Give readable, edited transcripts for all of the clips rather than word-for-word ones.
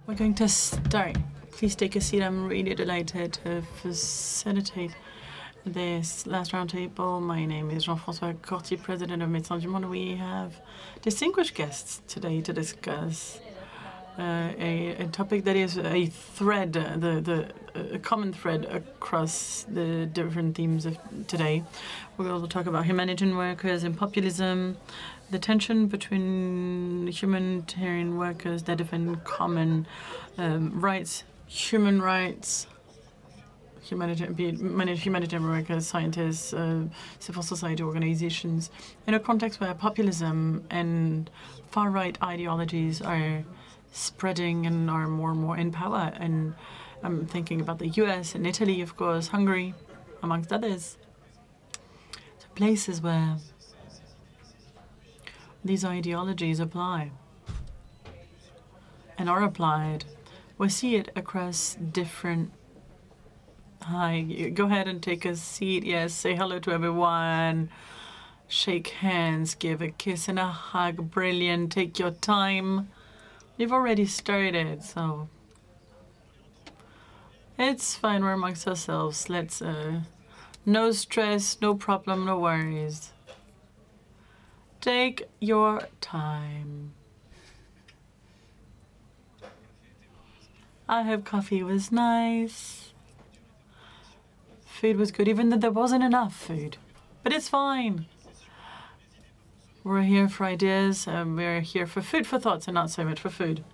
We're going to start. Please take a seat. I'm really delighted to facilitate this last roundtable. My name is Jean-François, Corty, president of Médecins du Monde. We have distinguished guests today to discuss a topic that is a thread, a common thread across the different themes of today. We will talk about humanitarian workers and populism, the tension between humanitarian workers that defend common rights, human rights, humanitarian workers, scientists, civil society organizations, in a context where populism and far-right ideologies are spreading and are more and more in power. And I'm thinking about the US and Italy, of course, Hungary, amongst others. So places where these ideologies apply and are applied. We see it across different... Hi, go ahead and take a seat. Yes, say hello to everyone. Shake hands, give a kiss and a hug. Brilliant, take your time. You've already started, so it's fine. We're amongst ourselves. Let's, no stress, no problem, no worries. Take your time. I hope coffee was nice. Food was good, even though there wasn't enough food. But it's fine. We're here for ideas, and we're here for food for thoughts and not so much for food.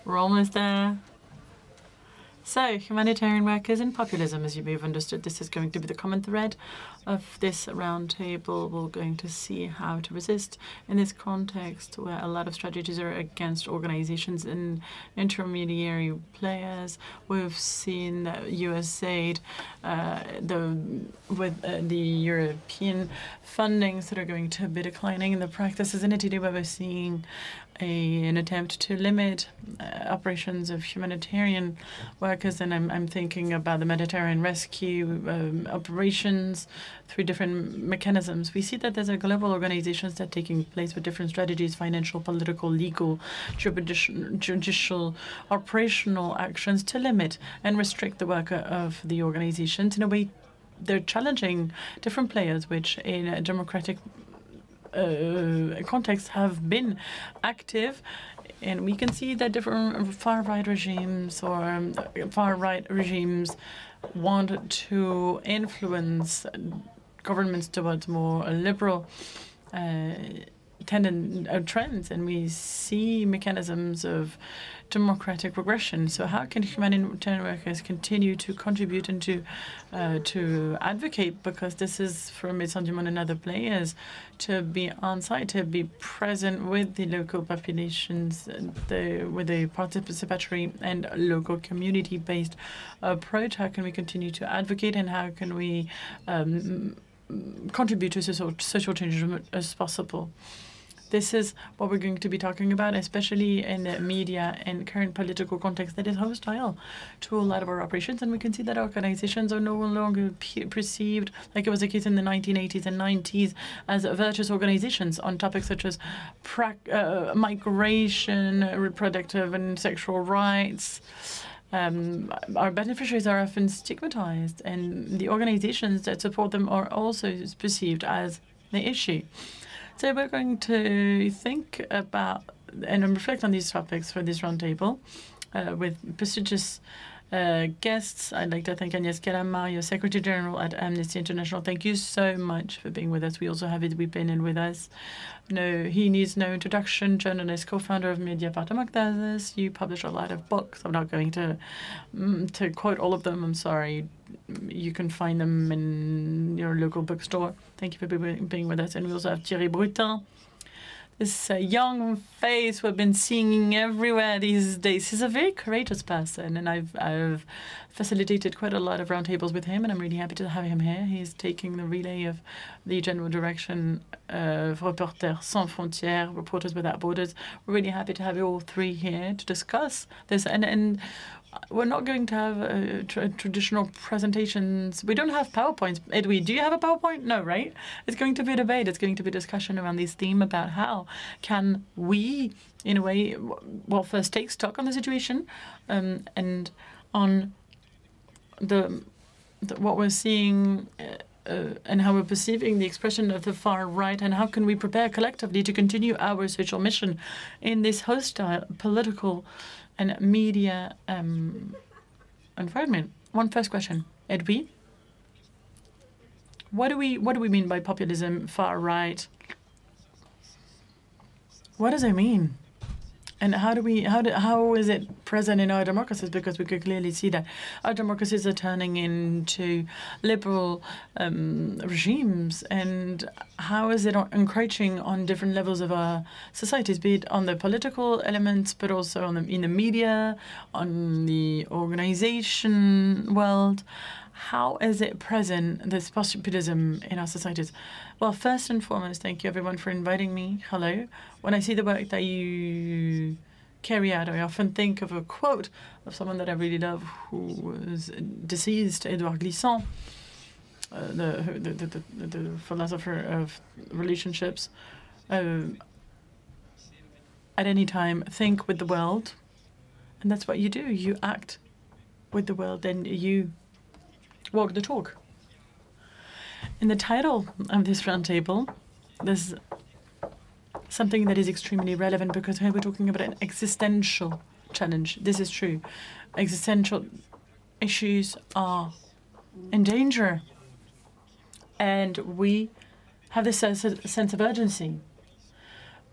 We're almost there. So, humanitarian workers and populism, as you may have understood, this is going to be the common thread of this roundtable. We're going to see how to resist in this context where a lot of strategies are against organizations and intermediary players. We've seen USAID with the European fundings that are going to be declining in the practices in Italy, where we're seeing an attempt to limit operations of humanitarian workers, and I'm thinking about the Mediterranean rescue operations through different mechanisms. We see that there's a global organizations that are taking place with different strategies: financial, political, legal, judicial, operational actions to limit and restrict the work of the organizations. In a way, they're challenging different players, which in a democratic context have been active, and we can see that different far-right regimes want to influence governments towards more liberal trends, and we see mechanisms of democratic regression. So how can humanitarian workers continue to contribute and to advocate? Because this is for Médecins du Monde and other players to be on site, to be present with the local populations, with a participatory and local community-based approach. How can we continue to advocate, and how can we contribute to social change as much as possible? This is what we're going to be talking about, especially in the media and current political context that is hostile to a lot of our operations. And we can see that organizations are no longer perceived, like it was the case in the 1980s and 90s, as virtuous organizations on topics such as migration, reproductive and sexual rights. Our beneficiaries are often stigmatized, and the organizations that support them are also perceived as the issue. So we're going to think about and reflect on these topics for this roundtable with prestigious guests. I'd like to thank Agnès Callamard, your Secretary General at Amnesty International. Thank you so much for being with us. We also have Edwy with us. No, he needs no introduction. Journalist, co-founder of Mediapart, among others. You publish a lot of books. I'm not going to quote all of them. I'm sorry. You can find them in your local bookstore. Thank you for being with us. And we also have Thierry Bruttin, this young face we've been seeing everywhere these days. He's a very courageous person, and I've facilitated quite a lot of roundtables with him, and I'm really happy to have him here. He's taking the relay of the general direction of Reporters Sans Frontières, Reporters Without Borders. We're really happy to have you all three here to discuss this, and we're not going to have traditional presentations. We don't have PowerPoints. Edwy, do you have a PowerPoint? No, right? It's going to be a debate. It's going to be a discussion around this theme about how can we, in a way, well, first take stock on the situation and on what we're seeing and how we're perceiving the expression of the far right, and how can we prepare collectively to continue our social mission in this hostile political and media environment. One first question, Edwy. What do we mean by populism, far right? What does it mean? And how is it present in our democracies? Because we could clearly see that our democracies are turning into liberal regimes. And how is it encroaching on different levels of our societies, be it on the political elements, but also on in the media, on the organization world? How is it present, this populism in our societies? Well, first and foremost, thank you everyone for inviting me. Hello. When I see the work that you carry out, I often think of a quote of someone that I really love, who was deceased, Edouard Glissant, the philosopher of relationships. At any time, think with the world, and that's what you do. You act with the world, and you walk the talk. In the title of this roundtable, there's something that is extremely relevant, because here we're talking about an existential challenge. This is true. Existential issues are in danger, and we have this sense of urgency.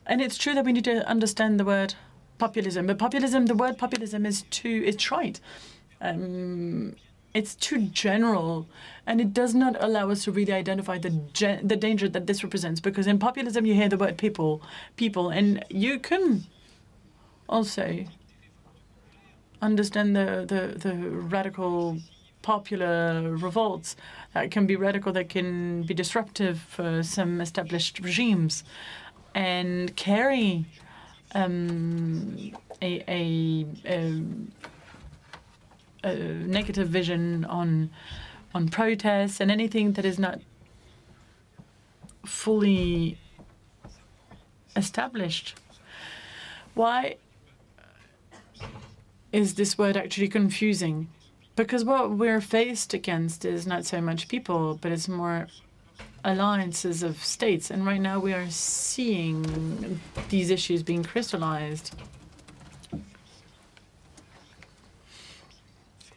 And it's true that we need to understand the word populism. But populism, the word populism is trite. It's too general, and it does not allow us to really identify the danger that this represents. Because in populism, you hear the word people, and you can also understand the radical popular revolts that can be radical, that can be disruptive for some established regimes, and carry a negative vision on protests and anything that is not fully established. Why is this word actually confusing? Because what we're faced against is not so much people, but it's more alliances of states. And right now we are seeing these issues being crystallized.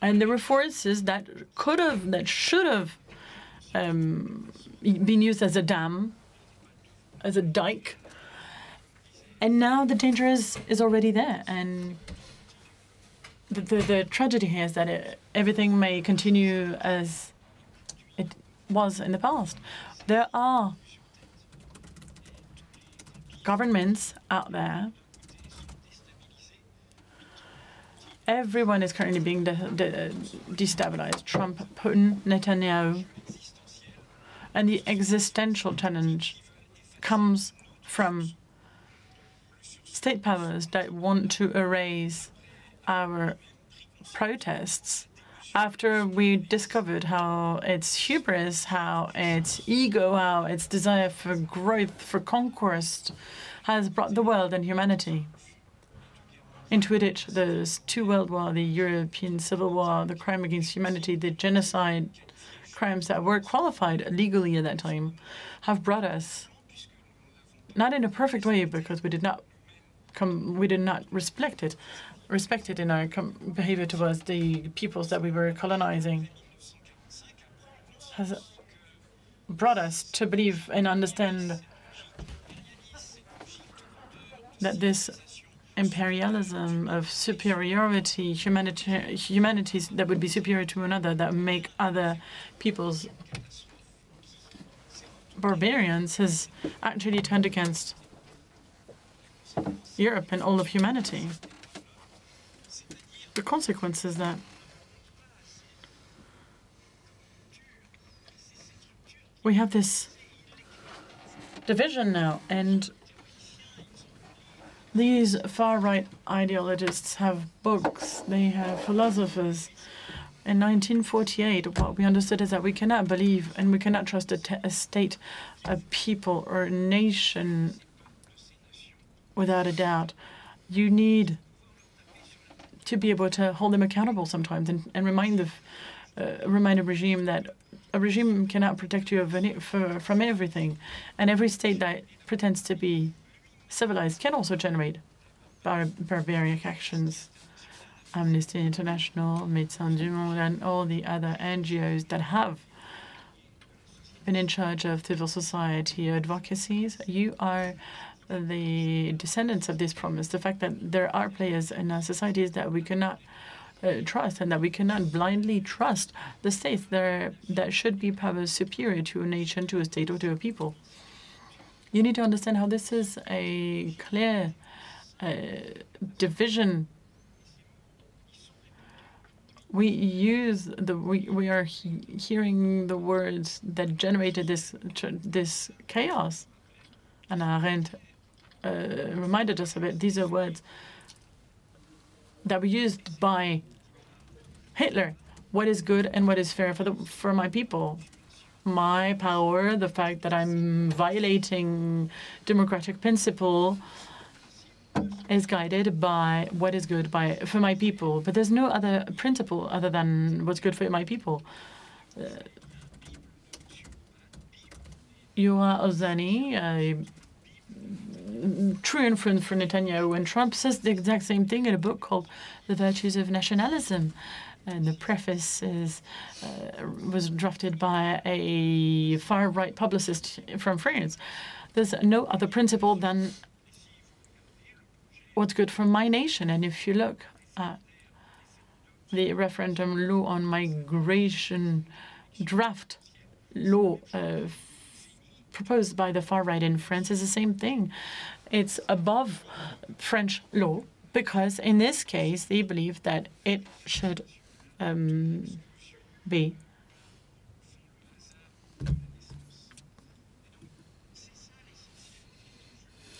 And there were forces that should have been used as a dam, as a dike. And now the danger is already there. And the tragedy here is that everything may continue as it was in the past. There are governments out there. Everyone is currently being destabilized. Trump, Putin, Netanyahu. And the existential challenge comes from state powers that want to erase our protests after we discovered how its hubris, how its ego, how its desire for growth, for conquest has brought the world and humanity into a ditch. The two world war, the European Civil War, the crime against humanity, the genocide crimes that were qualified legally at that time have brought us, not in a perfect way, because we did not respect it in our behavior towards the peoples that we were colonizing, has brought us to believe and understand that this imperialism of superiority, humanities that would be superior to another, that make other peoples barbarians, has actually turned against Europe and all of humanity. The consequence is that we have this division now, and These far-right ideologists have books, they have philosophers. In 1948, what we understood is that we cannot believe and we cannot trust a state, a people, or a nation without a doubt. You need to be able to hold them accountable sometimes and remind a regime that a regime cannot protect you from everything. And every state that pretends to be civilized can also generate barbaric actions. Amnesty International, Médecins du Monde, and all the other NGOs that have been in charge of civil society advocacies, you are the descendants of this promise. The fact that there are players in our societies that we cannot trust and that we cannot blindly trust the states that should be powers superior to a nation, to a state, or to a people. You need to understand how this is a clear division. We are hearing the words that generated this chaos. And Arendt reminded us of it. These are words that were used by Hitler. What is good and what is fair for my people? My power, the fact that I'm violating democratic principle, is guided by what is good for my people. But there's no other principle other than what's good for my people. Yoa Ozani, true influence for Netanyahu, and Trump says the exact same thing in a book called The Virtues of Nationalism. And the preface was drafted by a far-right publicist from France. There's no other principle than what's good for my nation. And if you look at the referendum law on migration draft law proposed by the far right in France, is the same thing. It's above French law because in this case they believe that it should be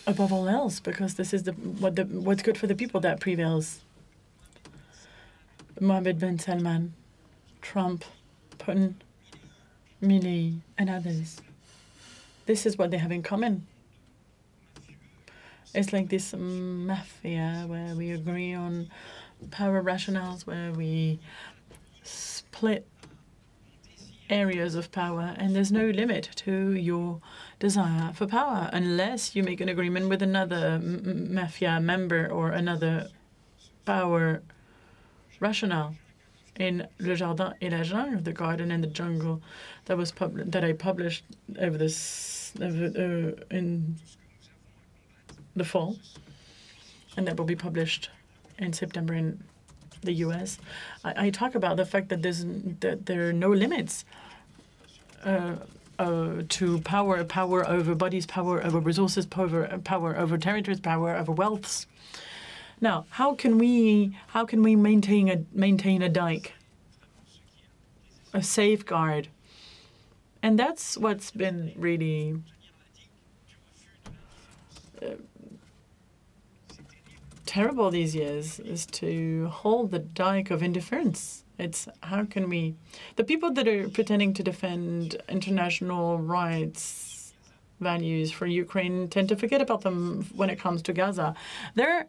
above all else, because this is what's good for the people that prevails. Mohammed bin Salman, Trump, Putin, Milley, and others. This is what they have in common. It's like this mafia where we agree on power rationales, where we split areas of power, and there's no limit to your desire for power unless you make an agreement with another mafia member or another power rationale. In Le Jardin et la Jungle, The Garden and the Jungle, that I published over in the fall, and that will be published in September in the U.S. I talk about the fact that there are no limits to power over bodies, power over resources, power over territories, power over wealths. Now, how can we maintain a dike, a safeguard? And that's what's been really terrible these years, is to hold the dike of indifference. It's how can we... The people that are pretending to defend international rights, values for Ukraine tend to forget about them when it comes to Gaza. They're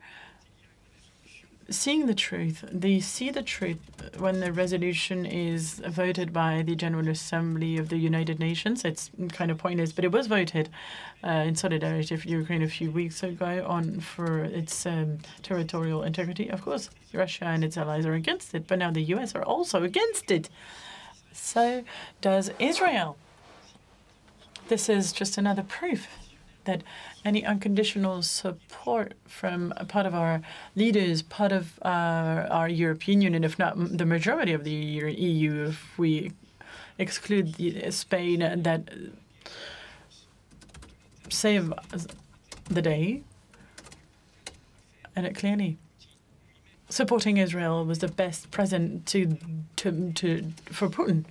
seeing the truth. They see the truth when the resolution is voted by the General Assembly of the United Nations. It's kind of pointless, but it was voted in solidarity for Ukraine a few weeks ago for its territorial integrity. Of course, Russia and its allies are against it, but now the US are also against it. So does Israel. This is just another proof that any unconditional support from a part of our leaders, part of our European Union, if not the majority of the EU, if we exclude Spain, that save the day. And it clearly, supporting Israel was the best present for Putin,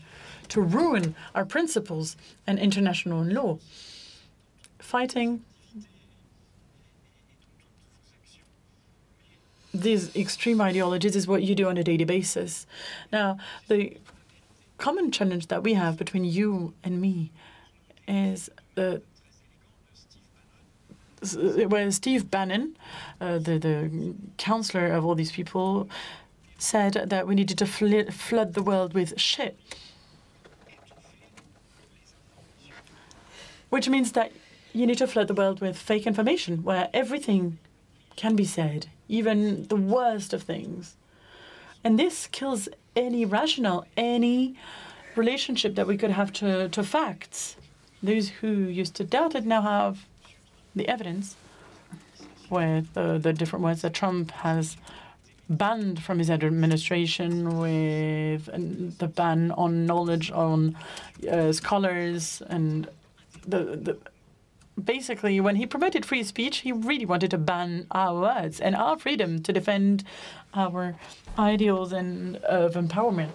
to ruin our principles and international law. Fighting these extreme ideologies is what you do on a daily basis. Now, the common challenge that we have between you and me is where Steve Bannon, the counselor of all these people, said that we needed to flood the world with shit. Which means that you need to flood the world with fake information, where everything can be said, even the worst of things. And this kills any rationale, any relationship that we could have to facts. Those who used to doubt it now have the evidence with the different words that Trump has banned from his administration, with the ban on knowledge on scholars, and basically, when he promoted free speech, he really wanted to ban our words and our freedom to defend our ideals and of empowerment.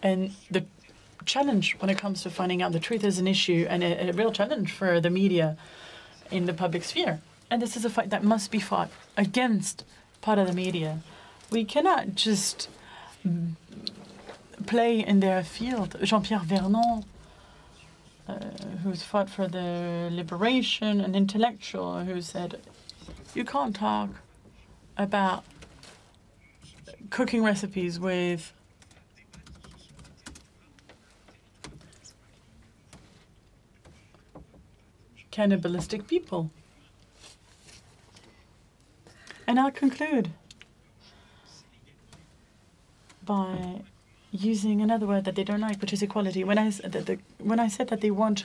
And the challenge when it comes to finding out the truth is an issue and a real challenge for the media in the public sphere. And this is a fight that must be fought against part of the media. We cannot just play in their field. Jean-Pierre Vernon, who's fought for the liberation, an intellectual who said, you can't talk about cooking recipes with cannibalistic people. And I'll conclude by using another word that they don't like, which is equality. When I said that they want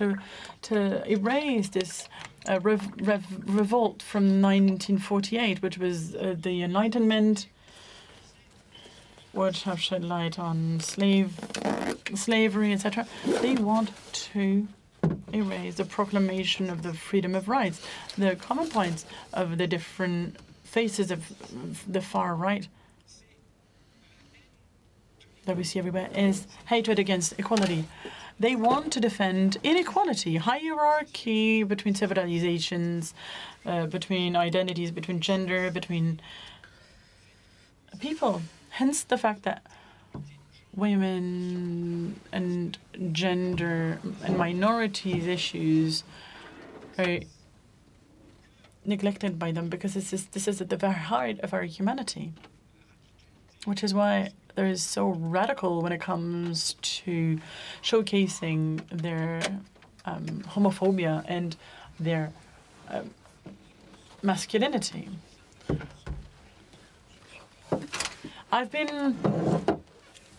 to erase this revolt from 1948, which was the Enlightenment, which have shed light on slavery, etc., they want to erase the proclamation of the freedom of rights. The common points of the different faces of the far right that we see everywhere is hatred against equality. They want to defend inequality, hierarchy between civilizations, between identities, between gender, between people. Hence the fact that women and gender and minorities issues are neglected by them, because this is at the very heart of our humanity, which is why they're so radical when it comes to showcasing their homophobia and their masculinity. I've been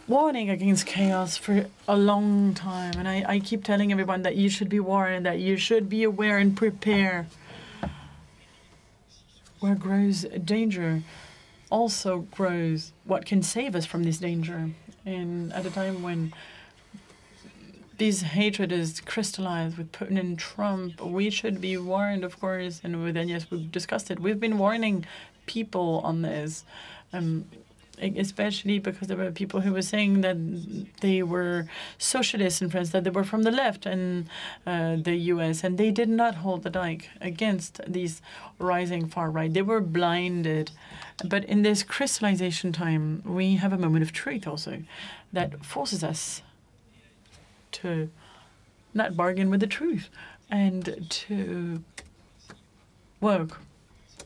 warning against chaos for a long time, and I keep telling everyone that you should be warned, that you should be aware and prepare. Where grows danger, also grows what can save us from this danger. And at a time when this hatred is crystallized with Putin and Trump, we should be warned, of course, and with Agnès we've discussed it. We've been warning people on this, especially because there were people who were saying that they were socialists in France, that they were from the left in the US, and they did not hold the dike against these rising far right. They were blinded. But in this crystallization time, we have a moment of truth also that forces us to not bargain with the truth and to work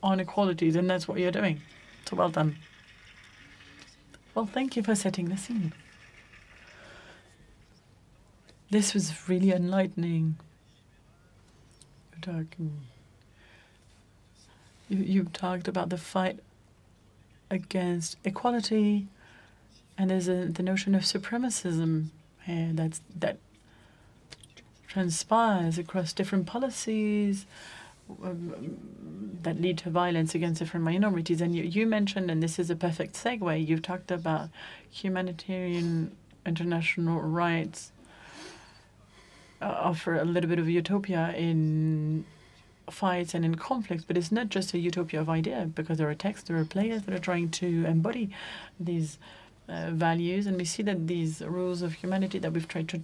on equalities, and that's what you're doing. So well done. Well, thank you for setting the scene. This was really enlightening. You talked about the fight against equality, and there's the notion of supremacism that transpires across different policies that lead to violence against different minorities. And you mentioned, and this is a perfect segue, you've talked about humanitarian international rights offer a little bit of utopia in fights and in conflicts, but it's not just a utopia of idea, because there are texts, there are players that are trying to embody these values, and we see that these rules of humanity that we've tried to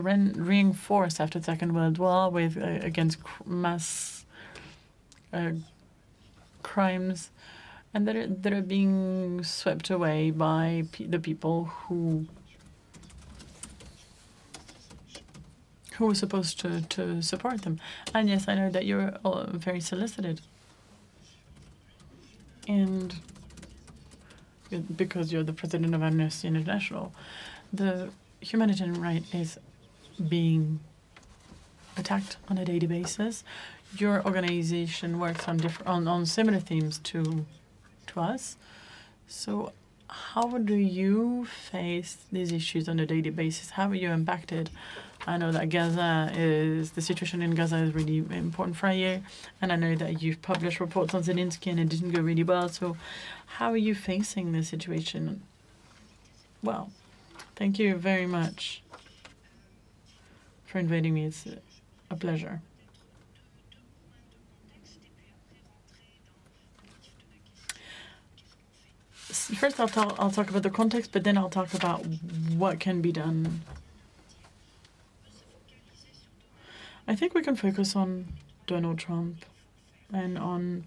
reinforce after the Second World War with against mass crimes, and that are being swept away by the people who were supposed to support them. And yes, I know that you're all very solicited, and because you're the president of Amnesty International, the humanitarian right is being attacked on a daily basis. Your organization works on similar themes to us. So how do you face these issues on a daily basis? How are you impacted? I know that the situation in Gaza is really important for you, and I know that you've published reports on Zelensky and it didn't go really well. So how are you facing this situation? Well, thank you very much for inviting me. It's a pleasure. First, I'll talk about the context, but then I'll talk about what can be done. I think we can focus on Donald Trump and on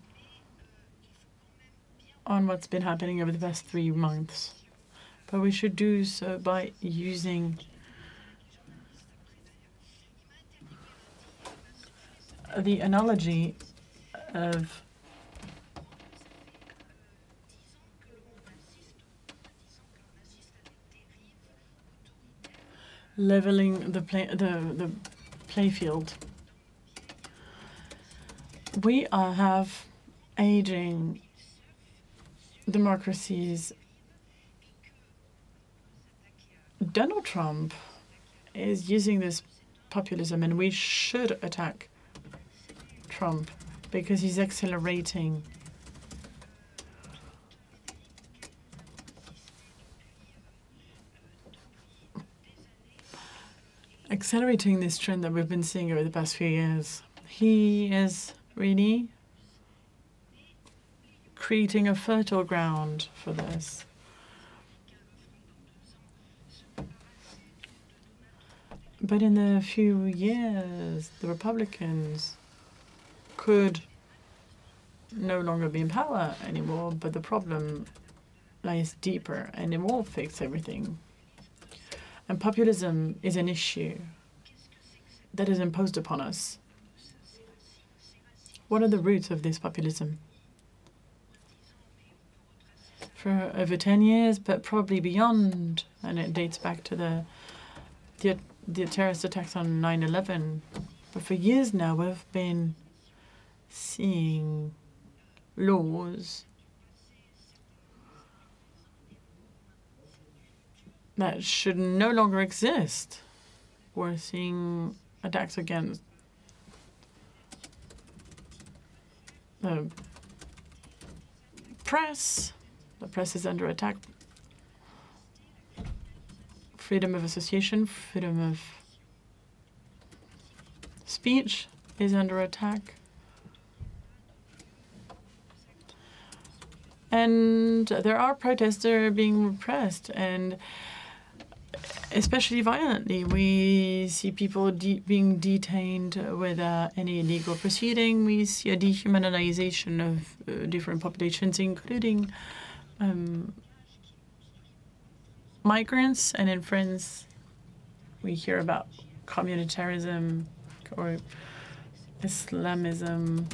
what's been happening over the past 3 months. But we should do so by using the analogy of leveling the playfield. We have aging democracies. Donald Trump is using this populism, and we should attack Trump because he's accelerating this trend that we've been seeing over the past few years. He is really creating a fertile ground for this. But in a few years, the Republicans could no longer be in power anymore, but the problem lies deeper, and it won't fix everything. And populism is an issue that is imposed upon us. What are the roots of this populism? For over 10 years, but probably beyond, and it dates back to the terrorist attacks on 9/11. But for years now, we've been seeing laws that should no longer exist. We're seeing attacks against the press. The press is under attack. Freedom of association, freedom of speech is under attack. And there are protests that are being repressed, and especially violently. We see people being detained without any legal proceeding. We see a dehumanization of different populations, including migrants. And in France, we hear about communitarism or Islamism,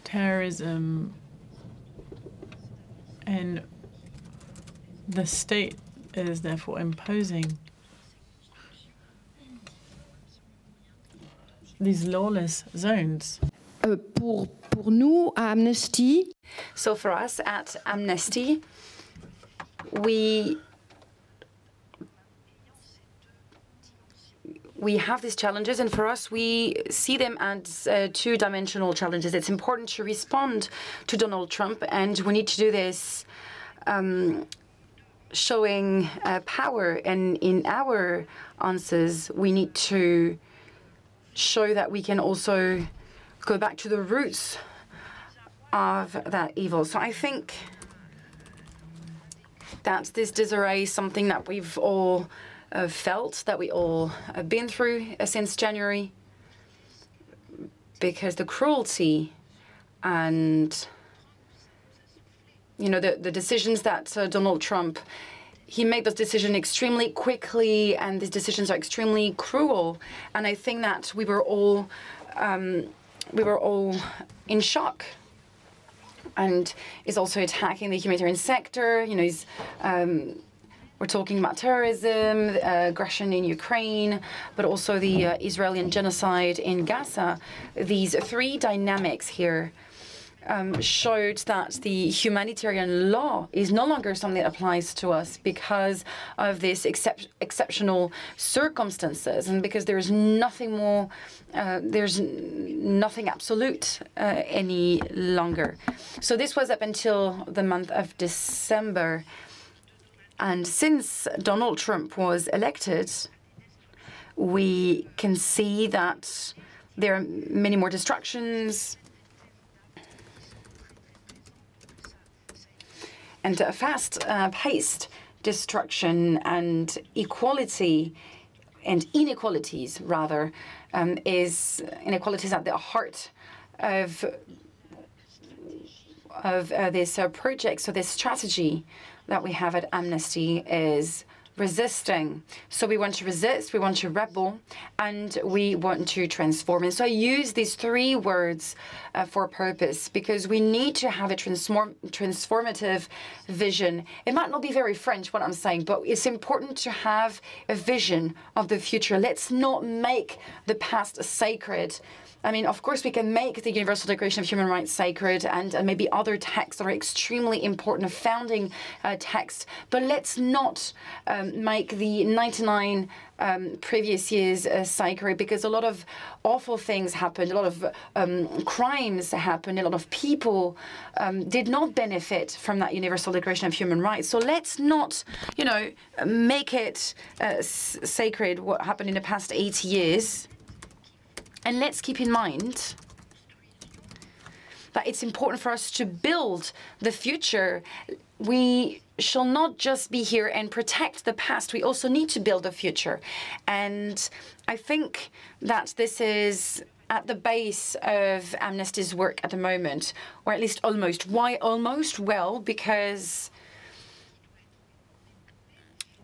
terrorism, and the state is therefore imposing these lawless zones. Pour nous, à Amnesty. So for us at Amnesty, we have these challenges, and for us, we see them as two-dimensional challenges. It's important to respond to Donald Trump, and we need to do this showing power. And in our answers, we need to show that we can also go back to the roots of that evil. So I think that this disarray is something that we've all felt, that we all have been through since January. because the cruelty and, you know, the decisions that Donald Trump, he made those decisions extremely quickly, and these decisions are extremely cruel. And I think that we were all in shock. And he's also attacking the humanitarian sector. You know, he's we're talking about terrorism, aggression in Ukraine, but also the Israeli genocide in Gaza. These three dynamics here showed that the humanitarian law is no longer something that applies to us because of this exceptional circumstances, and because there's nothing more, there's nothing absolute any longer. So this was up until the month of December. And since Donald Trump was elected, we can see that there are many more distractions and a fast-paced destruction, and equality and inequalities, rather, is inequalities at the heart of this project. So this strategy that we have at Amnesty is resisting. So we want to resist, we want to rebel, and we want to transform. And so I use these three words for a purpose, because we need to have a transformative vision. It might not be very French, what I'm saying, but it's important to have a vision of the future. Let's not make the past sacred. I mean, of course, we can make the Universal Declaration of Human Rights sacred, and maybe other texts that are extremely important, founding texts, but let's not make the 99 previous years sacred, because a lot of awful things happened, a lot of crimes happened, a lot of people did not benefit from that Universal Declaration of Human Rights. So let's not, you know, make it sacred what happened in the past 80 years. And let's keep in mind that it's important for us to build the future. We shall not just be here and protect the past. We also need to build the future. And I think that this is at the base of Amnesty's work at the moment, or at least almost. Why almost? Well, because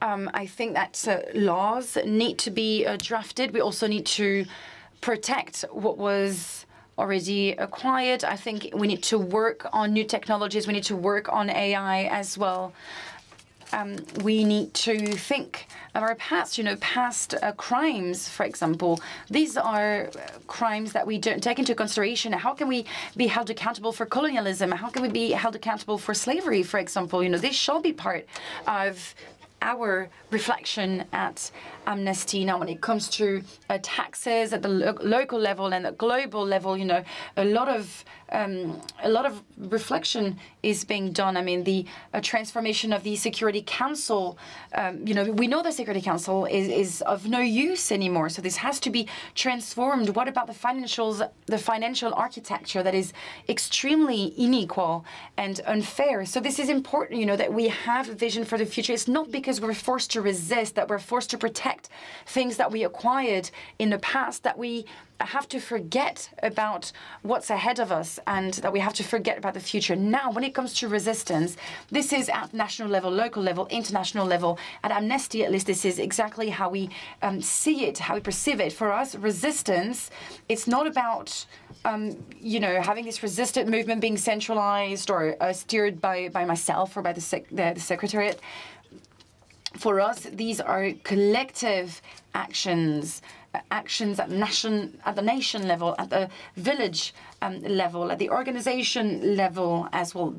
I think that laws need to be drafted. We also need to protect what was already acquired. I think we need to work on new technologies. We need to work on AI as well. We need to think of our past, you know, past crimes, for example. These are crimes that we don't take into consideration. How can we be held accountable for colonialism? How can we be held accountable for slavery, for example? You know, this shall be part of our reflection at Amnesty. Now, when it comes to taxes at the local level and the global level, you know, a lot of reflection is being done. I mean, the transformation of the Security Council, you know, we know the Security Council is of no use anymore. So this has to be transformed. What about the financial architecture that is extremely unequal and unfair? So this is important, you know, that we have a vision for the future. It's not because we're forced to resist, that we're forced to protect things that we acquired in the past, that we have to forget about what's ahead of us, and that we have to forget about the future. Now, when it comes to resistance, this is at national level, local level, international level. At Amnesty, at least, this is exactly how we see it, how we perceive it. For us, resistance, it's not about you know, having this resistant movement being centralized or steered by myself or by the Secretariat. For us, these are collective actions, actions at the nation level, at the village level, at the organization level as well.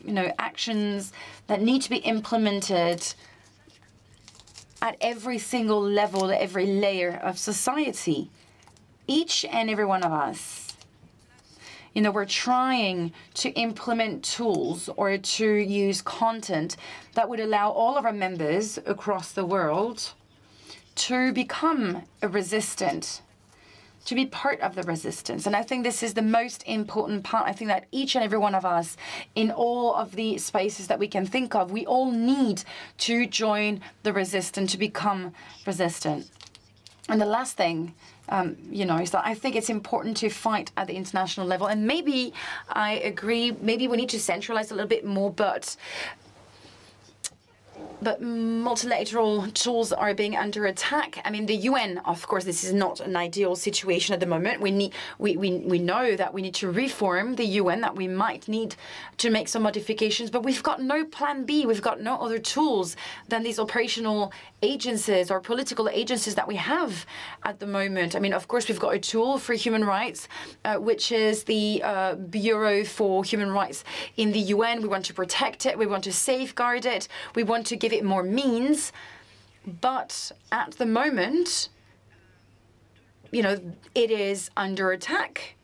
You know, actions that need to be implemented at every single level, at every layer of society. Each and every one of us. You know, we're trying to implement tools or to use content that would allow all of our members across the world to become resistant, to be part of the resistance. And I think this is the most important part. I think that each and every one of us, in all of the spaces that we can think of, we all need to join the resistance, to become resistant. And the last thing, is that I think it's important to fight at the international level. And maybe I agree, maybe we need to centralize a little bit more, but multilateral tools are being under attack. I mean, the UN, of course, this is not an ideal situation at the moment. We know that we need to reform the UN, that we might need to make some modifications, but we've got no plan B. We've got no other tools than these operational agencies or political agencies that we have at the moment. I mean, of course, we've got a tool for human rights, which is the Bureau for Human Rights in the UN. We want to protect it. We want to safeguard it. We want to give it more means. But at the moment, it is under attack.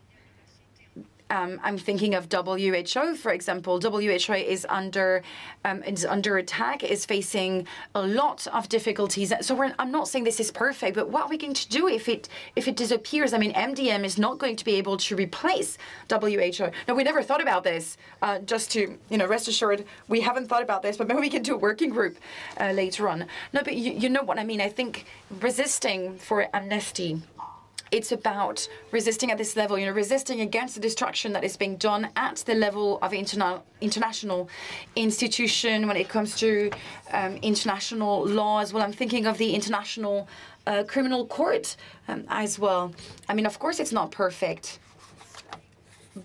I'm thinking of WHO, for example. WHO is under attack, is facing a lot of difficulties. So I'm not saying this is perfect, but what are we going to do if it disappears? I mean, MDM is not going to be able to replace WHO. No, we never thought about this. Just to rest assured, we haven't thought about this, but maybe we can do a working group later on. No, but you know what I mean. I think resisting for Amnesty. It's about resisting at this level, resisting against the destruction that is being done at the level of international institution when it comes to international law as well. I'm thinking of the International Criminal Court as well. I mean, of course, it's not perfect.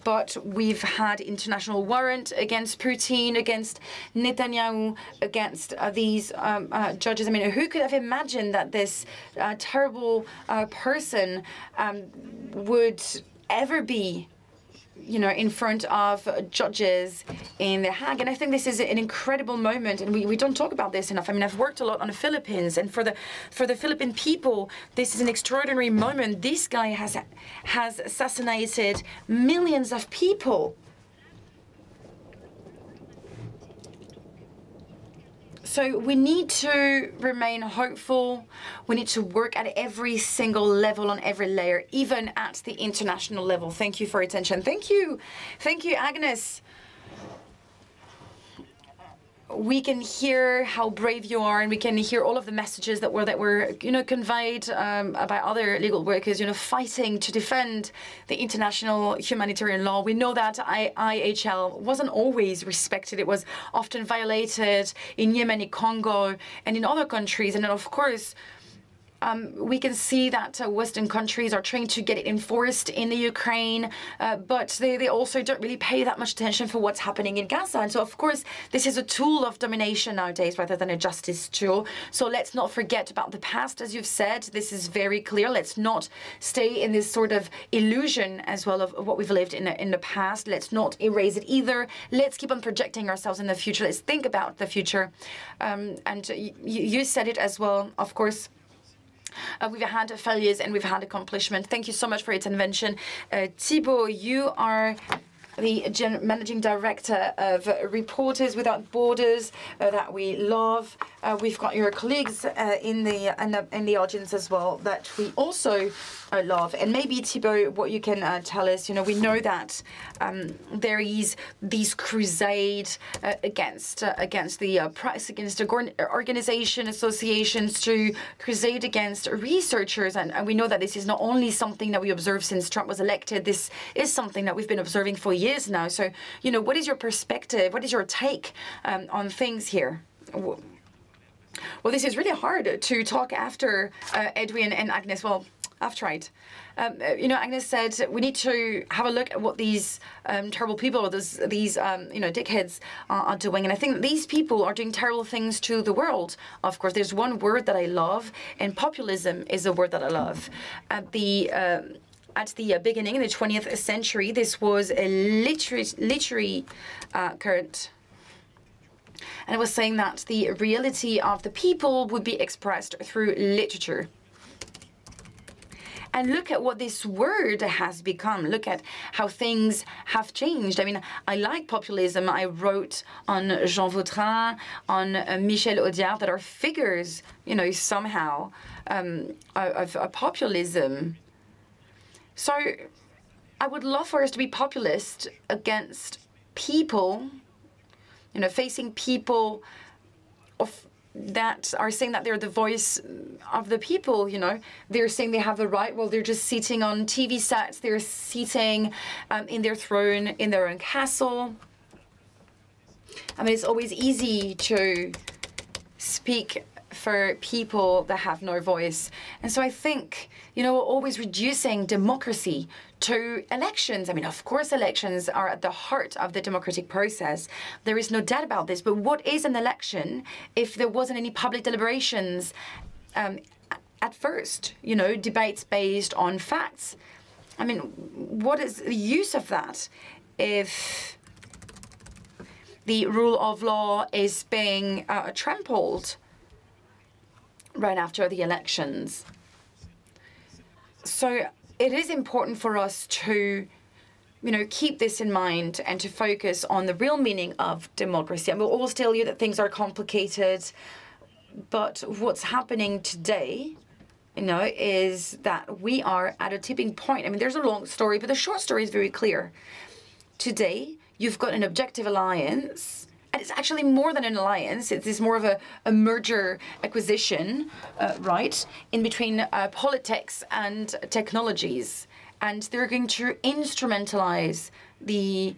But we've had international warrant against Bruttin, against Netanyahu, against these judges. I mean, who could have imagined that this terrible person would ever be, in front of judges in The Hague? And I think this is an incredible moment, and we don't talk about this enough. I mean, I've worked a lot on the Philippines, and for the Philippine people, this is an extraordinary moment. This guy has assassinated millions of people. So we need to remain hopeful. We need to work at every single level, on every layer, even at the international level. Thank you for your attention. Thank you. Thank you, Agnès. We can hear how brave you are, and we can hear all of the messages that were conveyed by other legal workers, fighting to defend the international humanitarian law. We know that IHL wasn't always respected. It was often violated in Yemen, in Congo, and in other countries. And then, of course, we can see that Western countries are trying to get it enforced in the Ukraine, but they also don't really pay that much attention for what's happening in Gaza. And so, of course, this is a tool of domination nowadays rather than a justice tool. So let's not forget about the past, as you've said. This is very clear. Let's not stay in this sort of illusion as well of what we've lived in the past. Let's not erase it either. Let's keep on projecting ourselves in the future. Let's think about the future. And you said it as well, of course. We've had failures and we've had accomplishment. Thank you so much for your intervention. Thibaut, you are the managing director of Reporters Without Borders that we love. We've got your colleagues in the audience as well that we also love. And maybe, Thibaut, what you can tell us, we know that there is these crusade against the press, against organization associations, to crusade against researchers. And we know that this is not only something that we observe since Trump was elected. This is something that we've been observing for years now. So, what is your perspective? What is your take on things here? Well, this is really hard to talk after Edwy and Agnès. Well, I've tried. Agnès said we need to have a look at what these terrible people, these dickheads are doing. And I think these people are doing terrible things to the world. Of course, there's one word that I love, and populism is a word that I love. At the beginning, in the 20th century, this was a literary current. And it was saying that the reality of the people would be expressed through literature. And look at what this word has become. Look at how things have changed. I mean, I like populism. I wrote on Jean Vautrin, on Michel Audiard, that are figures, somehow, of populism. So I would love for us to be populist against people, facing people of that are saying that they're the voice of the people, you know. They're saying they have the right. Well, they're just sitting on TV sets. They're sitting in their throne, in their own castle. I mean, it's always easy to speak for people that have no voice. And so I think, you know, we're always reducing democracy to elections. I mean, of course, elections are at the heart of the democratic process. There is no doubt about this. But what is an election if there wasn't any public deliberations at first, you know, debates based on facts? I mean, what is the use of that if the rule of law is being trampled right after the elections? So it is important for us to, you know, keep this in mind and to focus on the real meaning of democracy. And we'll always tell you that things are complicated, but what's happening today, you know, is that we are at a tipping point. I mean, there's a long story, but the short story is very clear. Today, you've got an objective alliance. And it's actually more than an alliance. It's more of a merger acquisition, right, in between politics and technologies. And they're going to instrumentalize the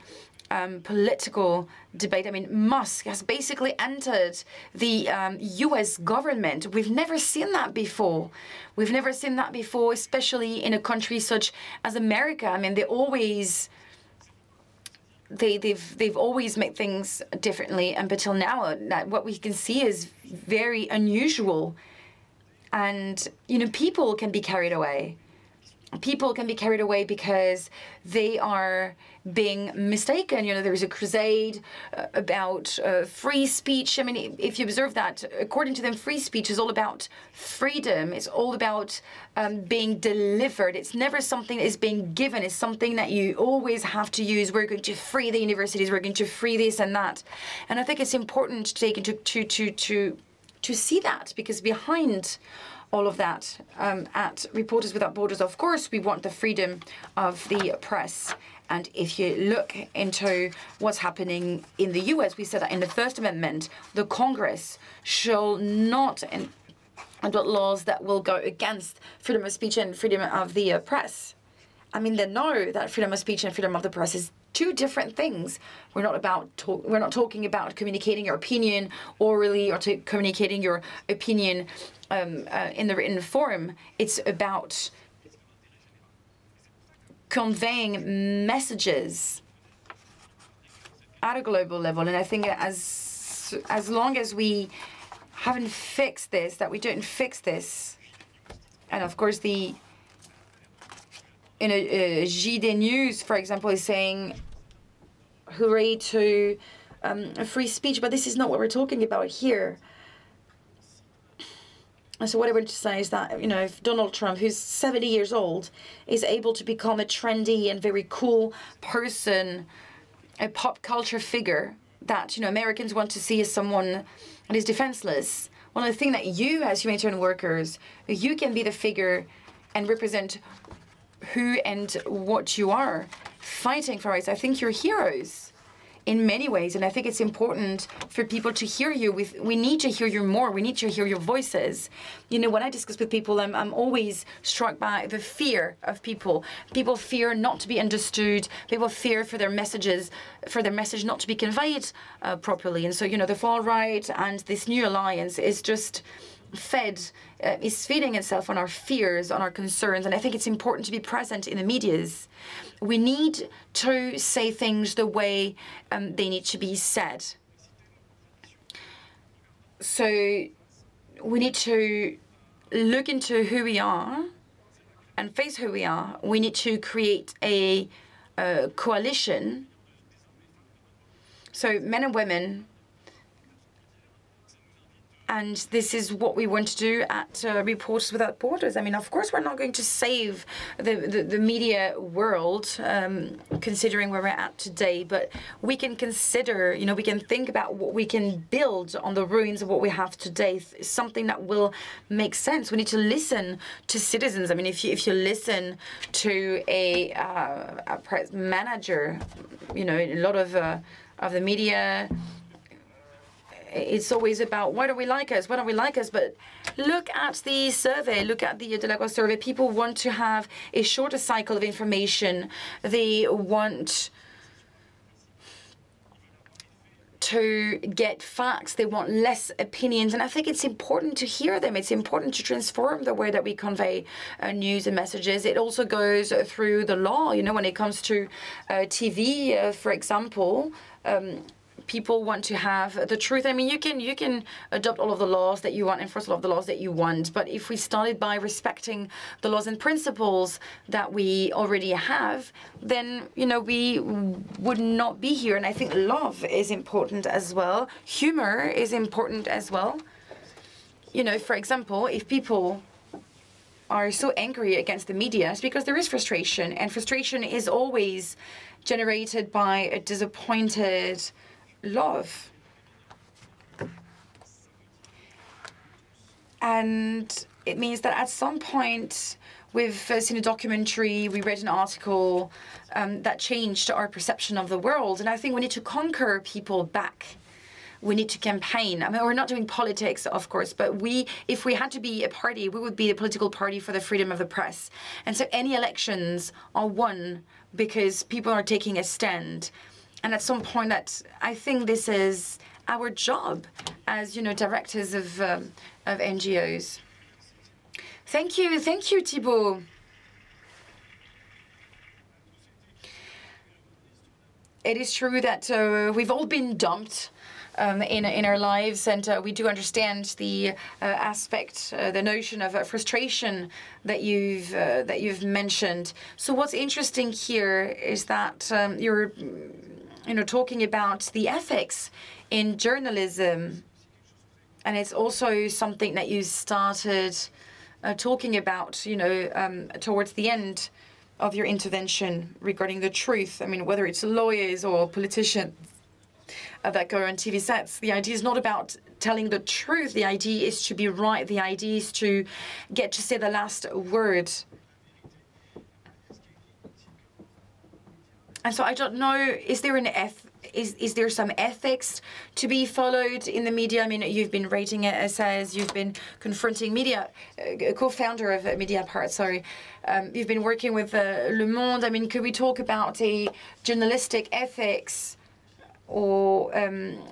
political debate. I mean, Musk has basically entered the US government. We've never seen that before. We've never seen that before, especially in a country such as America. I mean, they've always made things differently, and until now, what we can see is very unusual. And, you know, people can be carried away. People can be carried away because they are being mistaken. You know, there's a crusade about free speech. I mean, if you observe that, according to them, free speech is all about freedom. It's all about being delivered. It's never something that is being given. It's something that you always have to use. We're going to free the universities. We're going to free this and that. And I think it's important to take into to see that, because behind all of that, at Reporters Without Borders, of course, we want the freedom of the press. And if you look into what's happening in the US, we said that in the First Amendment, the Congress shall not adopt laws that will go against freedom of speech and freedom of the press. I mean, they know that freedom of speech and freedom of the press is two different things. We're not talking about communicating your opinion orally or communicating your opinion in the written form. It's about conveying messages at a global level. And I think as long as we haven't fixed this, that we don't fix this, and of course JD News, for example, is saying hooray to free speech, but this is not what we're talking about here. And so what I want to say is that, you know, if Donald Trump, who's 70 years old, is able to become a trendy and very cool person, a pop culture figure that, you know, Americans want to see as someone that is defenseless, well, I think that you, as humanitarian workers, you can be the figure and represent who and what you are fighting for rights. I think you're heroes in many ways, and I think it's important for people to hear you. We need to hear you more. We need to hear your voices. You know, when I discuss with people, I'm always struck by the fear of people. People fear not to be understood. People fear for their message not to be conveyed properly. And so, you know, the far right and this new alliance is just is feeding itself on our fears, on our concerns, and I think it's important to be present in the medias. We need to say things the way they need to be said. So we need to look into who we are and face who we are. We need to create a coalition. So men and women. And this is what we want to do at Reporters Without Borders. I mean, of course, we're not going to save the media world, considering where we're at today. But we can consider, you know, we can think about what we can build on the ruins of what we have today, something that will make sense. We need to listen to citizens. I mean, if you listen to a press manager, you know, a lot of the media it's always about why don't we like us, why don't we like us? But look at the survey, look at the Delacroix survey. People want to have a shorter cycle of information. They want to get facts. They want less opinions. And I think it's important to hear them. It's important to transform the way that we convey news and messages. It also goes through the law. You know, when it comes to TV, for example, people want to have the truth. I mean, you can adopt all of the laws that you want, enforce all of the laws that you want. But if we started by respecting the laws and principles that we already have, then, you know, we would not be here. And I think love is important as well. Humor is important as well. You know, for example, if people are so angry against the media, it's because there is frustration. And frustration is always generated by a disappointed love. And it means that at some point we've seen a documentary, we read an article that changed our perception of the world. And I think we need to conquer people back. We need to campaign. I mean, we're not doing politics, of course, but if we had to be a party, we would be the political party for the freedom of the press. And so any elections are won because people are taking a stand. And at some point, that I think this is our job as, you know, directors of NGOs. Thank you, Thibaut. It is true that we've all been dumped in our lives, and we do understand the aspect, the notion of frustration that you've mentioned. So what's interesting here is that you're, you know, talking about the ethics in journalism, and it's also something that you started talking about, you know, towards the end of your intervention regarding the truth. I mean, whether it's lawyers or politicians that go on TV sets, the idea is not about telling the truth. The idea is to be right. The idea is to get to say the last word. And so I don't know, is there is there some ethics to be followed in the media? I mean, you've been rating it essays, you've been confronting media, co-founder of Mediapart, sorry. You've been working with Le Monde. I mean, could we talk about a journalistic ethics or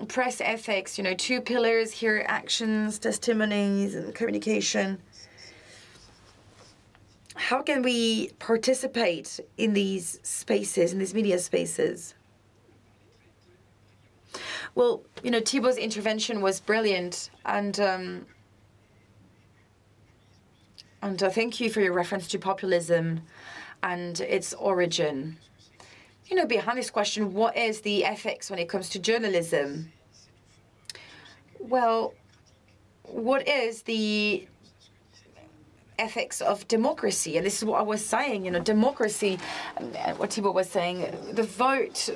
press ethics? You know, two pillars here: actions, testimonies, and communication. How can we participate in these spaces, in these media spaces? Well, you know, Thibaut's intervention was brilliant, and thank you for your reference to populism and its origin. You know, behind this question, what is the ethics when it comes to journalism? Well, what is the ethics of democracy? And this is what I was saying, you know, democracy, what Thibaut was saying, the vote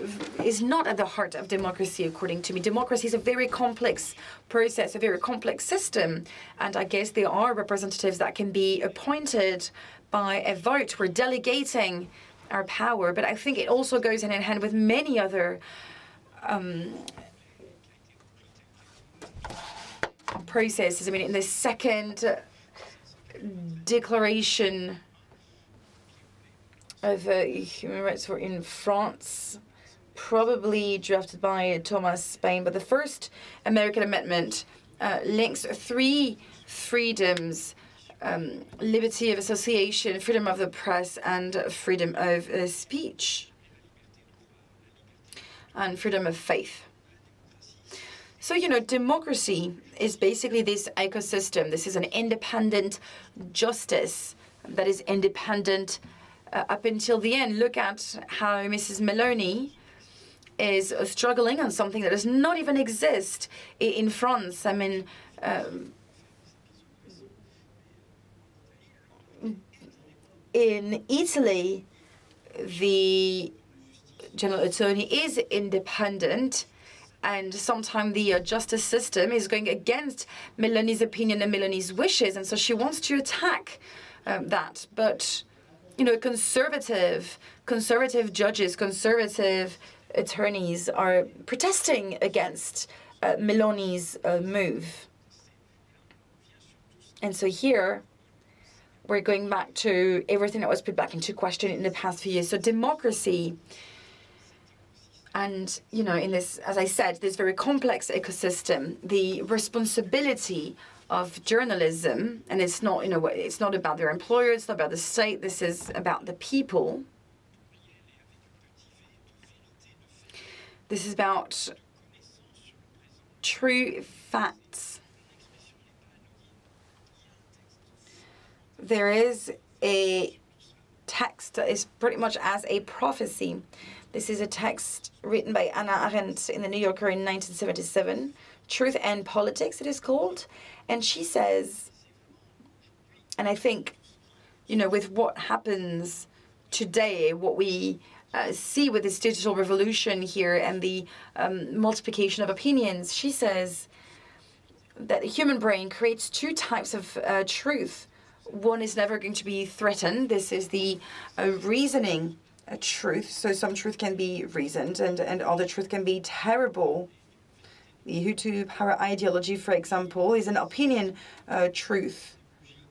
is not at the heart of democracy, according to me. Democracy is a very complex process, a very complex system. And I guess there are representatives that can be appointed by a vote. We're delegating our power, but I think it also goes hand in hand with many other processes. I mean, in the second declaration of human rights were in France, probably drafted by Thomas Paine, but the first American amendment links three freedoms: liberty of association, freedom of the press, and freedom of speech, and freedom of faith. So, you know, democracy is basically this ecosystem. This is an independent justice that is independent up until the end. Look at how Mrs. Meloni is struggling on something that does not even exist in France. I mean, in Italy, the general attorney is independent, and sometimes the justice system is going against Meloni's opinion and Meloni's wishes, and so she wants to attack that. But, you know, conservative judges, conservative attorneys are protesting against Meloni's move. And so here, we're going back to everything that was put back into question in the past few years. So democracy, and, you know, in this, as I said, this very complex ecosystem, the responsibility of journalism, and it's not, you know, it's not about their employer, it's not about the state, this is about the people. This is about true facts. There is a text that is pretty much as a prophecy. This is a text written by Hannah Arendt in the New Yorker in 1977, Truth and Politics, it is called. And she says, and I think, you know, with what happens today, what we see with this digital revolution here and the multiplication of opinions, she says that the human brain creates two types of truth. One is never going to be threatened. This is the reasoning truth. So some truth can be reasoned and other truth can be terrible. The Hutu power ideology, for example, is an opinion truth.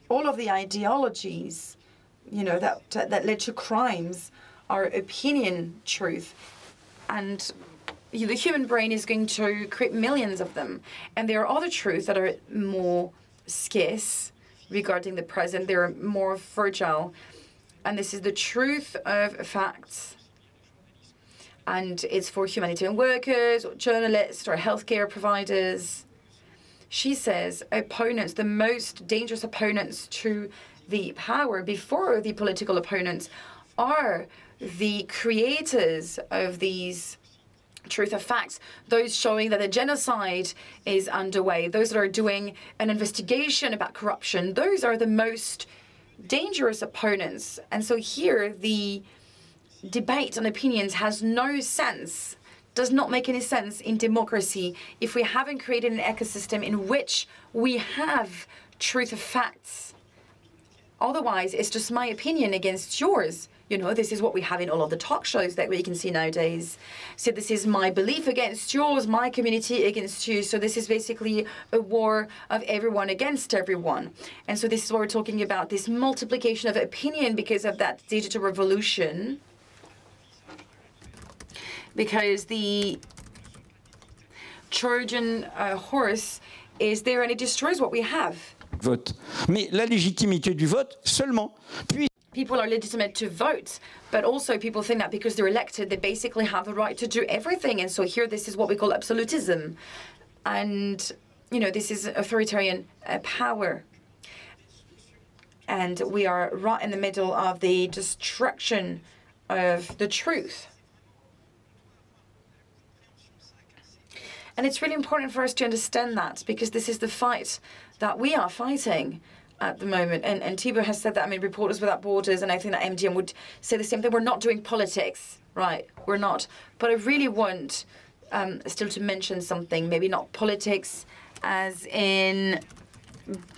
All of the ideologies, you know, that led to crimes are opinion truth. And the human brain is going to create millions of them. And there are other truths that are more scarce regarding the present. They're more fragile. And this is the truth of facts. And it's for humanitarian workers, or journalists, or healthcare providers. She says opponents, the most dangerous opponents to the power before the political opponents, are the creators of these truth of facts, those showing that a genocide is underway, those that are doing an investigation about corruption, those are the most dangerous opponents. And so here the debate on opinions has no sense, does not make any sense in democracy if we haven't created an ecosystem in which we have truth of facts. Otherwise, it's just my opinion against yours. You know, this is what we have in all of the talk shows that we can see nowadays. So this is my belief against yours, my community against you. So this is basically a war of everyone against everyone. And so this is what we're talking about, this multiplication of opinion because of that digital revolution. Because the Trojan horse is there and it destroys what we have. Vote. Mais la légitimité du vote seulement. Puis people are legitimate to vote, but also people think that because they're elected, they basically have the right to do everything. And so here, this is what we call absolutism. And, you know, this is authoritarian power. And we are right in the middle of the destruction of the truth. And it's really important for us to understand that, because this is the fight that we are fighting at the moment. And Thibaut has said that, I mean, Reporters Without Borders, and I think that MDM would say the same thing. We're not doing politics, right? We're not. But I really want still to mention something, maybe not politics as in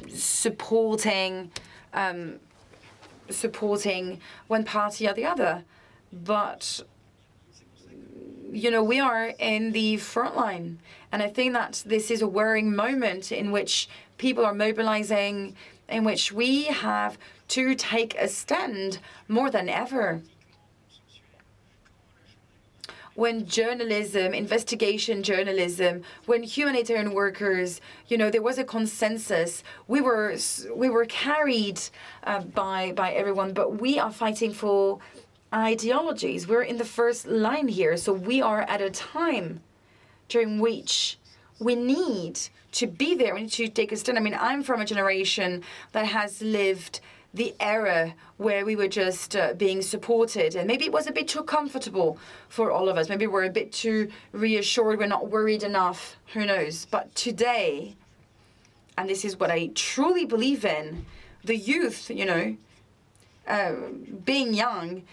supporting one party or the other. But, you know, we are in the front line. And I think that this is a worrying moment in which people are mobilizing, in which we have to take a stand more than ever. When journalism, investigation journalism, when humanitarian workers, you know, there was a consensus. We were carried by everyone, but we are fighting for ideologies. We're in the first line here, so we are at a time during which we need to be there. We need to take a stand. I mean, I'm from a generation that has lived the era where we were just being supported, and maybe it was a bit too comfortable for all of us. Maybe we're a bit too reassured, we're not worried enough, who knows. But today, and this is what I truly believe in, the youth, you know, being young,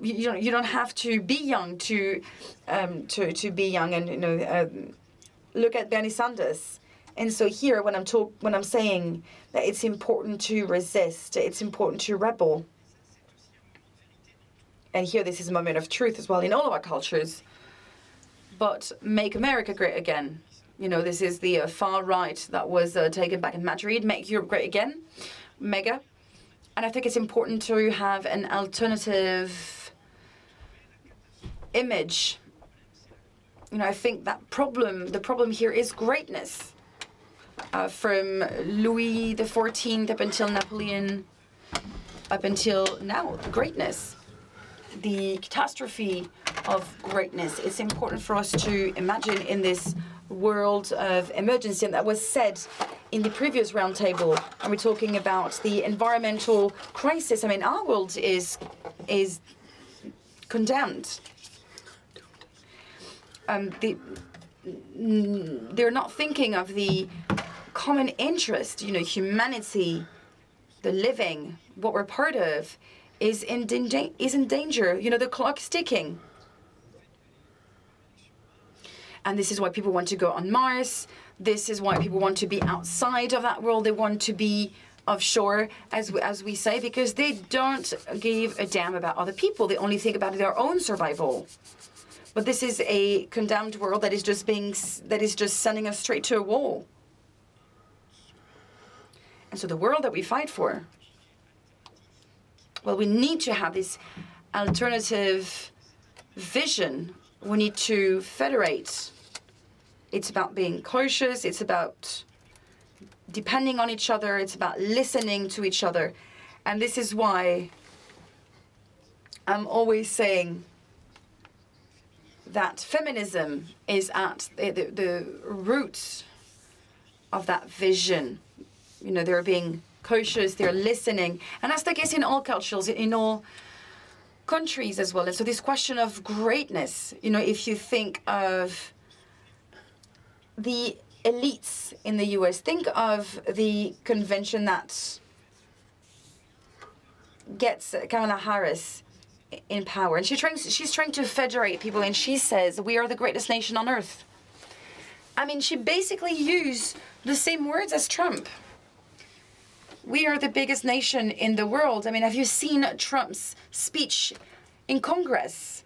you don't have to be young to be young. And, you know, look at Bernie Sanders. And so here, when I'm saying that it's important to resist, it's important to rebel. And here, this is a moment of truth as well in all of our cultures. But make America great again. You know, this is the far right that was taken back in Madrid, Make Europe Great Again, mega. And I think it's important to have an alternative image. You know, I think that the problem here is greatness. From Louis XIV up until Napoleon, up until now, greatness. The catastrophe of greatness. It's important for us to imagine in this world of emergency, and that was said in the previous roundtable, and we're talking about the environmental crisis. I mean, our world is condemned. They're not thinking of the common interest, you know, humanity, the living, what we're part of, is in danger. You know, the clock is ticking. And this is why people want to go on Mars. This is why people want to be outside of that world. They want to be offshore, as we say, because they don't give a damn about other people. They only think about their own survival. But this is a condemned world that is just sending us straight to a wall. And so the world that we fight for, well, we need to have this alternative vision. We need to federate. It's about being cautious. It's about depending on each other. It's about listening to each other. And this is why I'm always saying that feminism is at the roots of that vision. You know, they're being cautious, they're listening. And that's the case in all cultures, in all countries as well. And so this question of greatness, you know, if you think of the elites in the US, think of the convention that gets Kamala Harris in power. And she's trying to federate people, and she says, we are the greatest nation on earth. I mean, she basically used the same words as Trump. We are the biggest nation in the world. I mean, have you seen Trump's speech in Congress?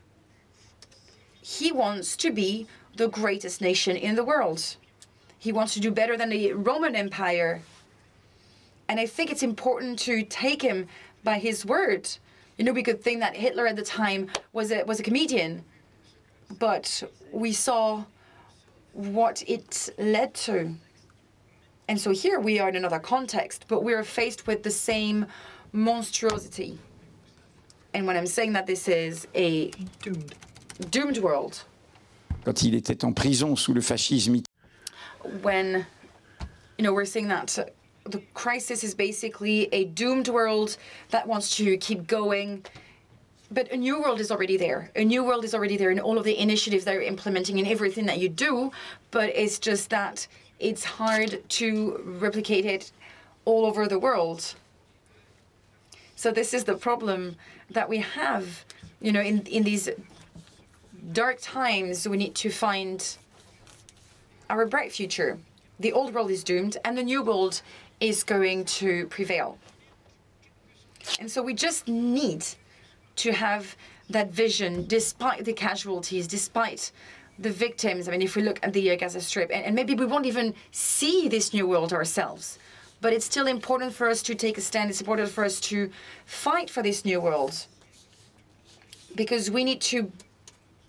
He wants to be the greatest nation in the world. He wants to do better than the Roman Empire. And I think it's important to take him by his word. You know, we could think that Hitler at the time was a comedian, but we saw what it led to. And so here we are in another context, but we're faced with the same monstrosity. And when I'm saying that this is a doomed world. Quand il était en prison sous le fascisme. When, you know, we're saying that the crisis is basically a doomed world that wants to keep going. But a new world is already there. A new world is already there in all of the initiatives that you're implementing in everything that you do. But it's just that it's hard to replicate it all over the world. So this is the problem that we have, you know, in these dark times. We need to find our bright future. The old world is doomed, and the new world is going to prevail. And so we just need to have that vision, despite the casualties, despite the victims. I mean, if we look at the Gaza Strip, and maybe we won't even see this new world ourselves, but it's still important for us to take a stand. It's important for us to fight for this new world, because we need to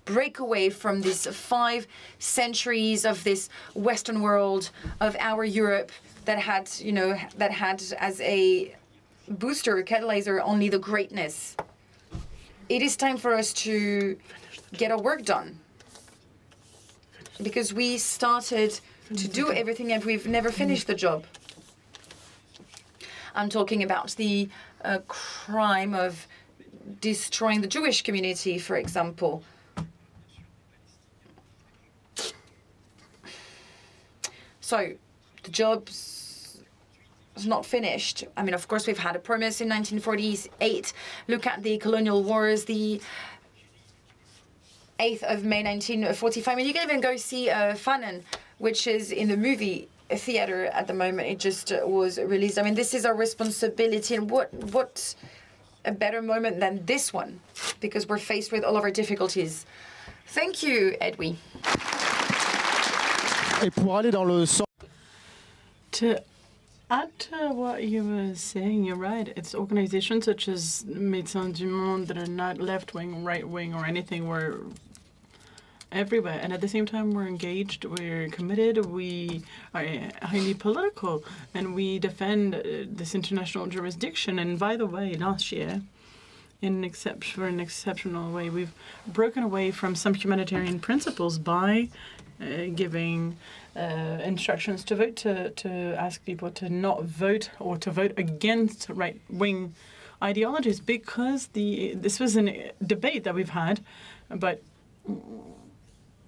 break away from these 5 centuries of this Western world, of our Europe that had, you know, that had as a booster, catalyzer, only the greatness. It is time for us to get our work done, because we started to do everything and we've never finished the job. I'm talking about the crime of destroying the Jewish community, for example. So the job's not finished. I mean, of course, we've had a promise in 1948. Look at the colonial wars, the 8th of May 1945. And you can even go see Fanon, which is in the movie theater at the moment. It just was released. I mean, this is our responsibility. And what a better moment than this one, because we're faced with all of our difficulties. Thank you, Edwy. Et pour aller dans le sens... To add to what you were saying, you're right. It's organizations such as Médecins du Monde that are not left-wing, right-wing, or anything. We're everywhere. And at the same time, we're engaged, we're committed, we are highly political, and we defend this international jurisdiction. And by the way, last year, for an exceptional way, we've broken away from some humanitarian principles by giving instructions to vote, to ask people to not vote or to vote against right-wing ideologies, because this was a debate that we've had, but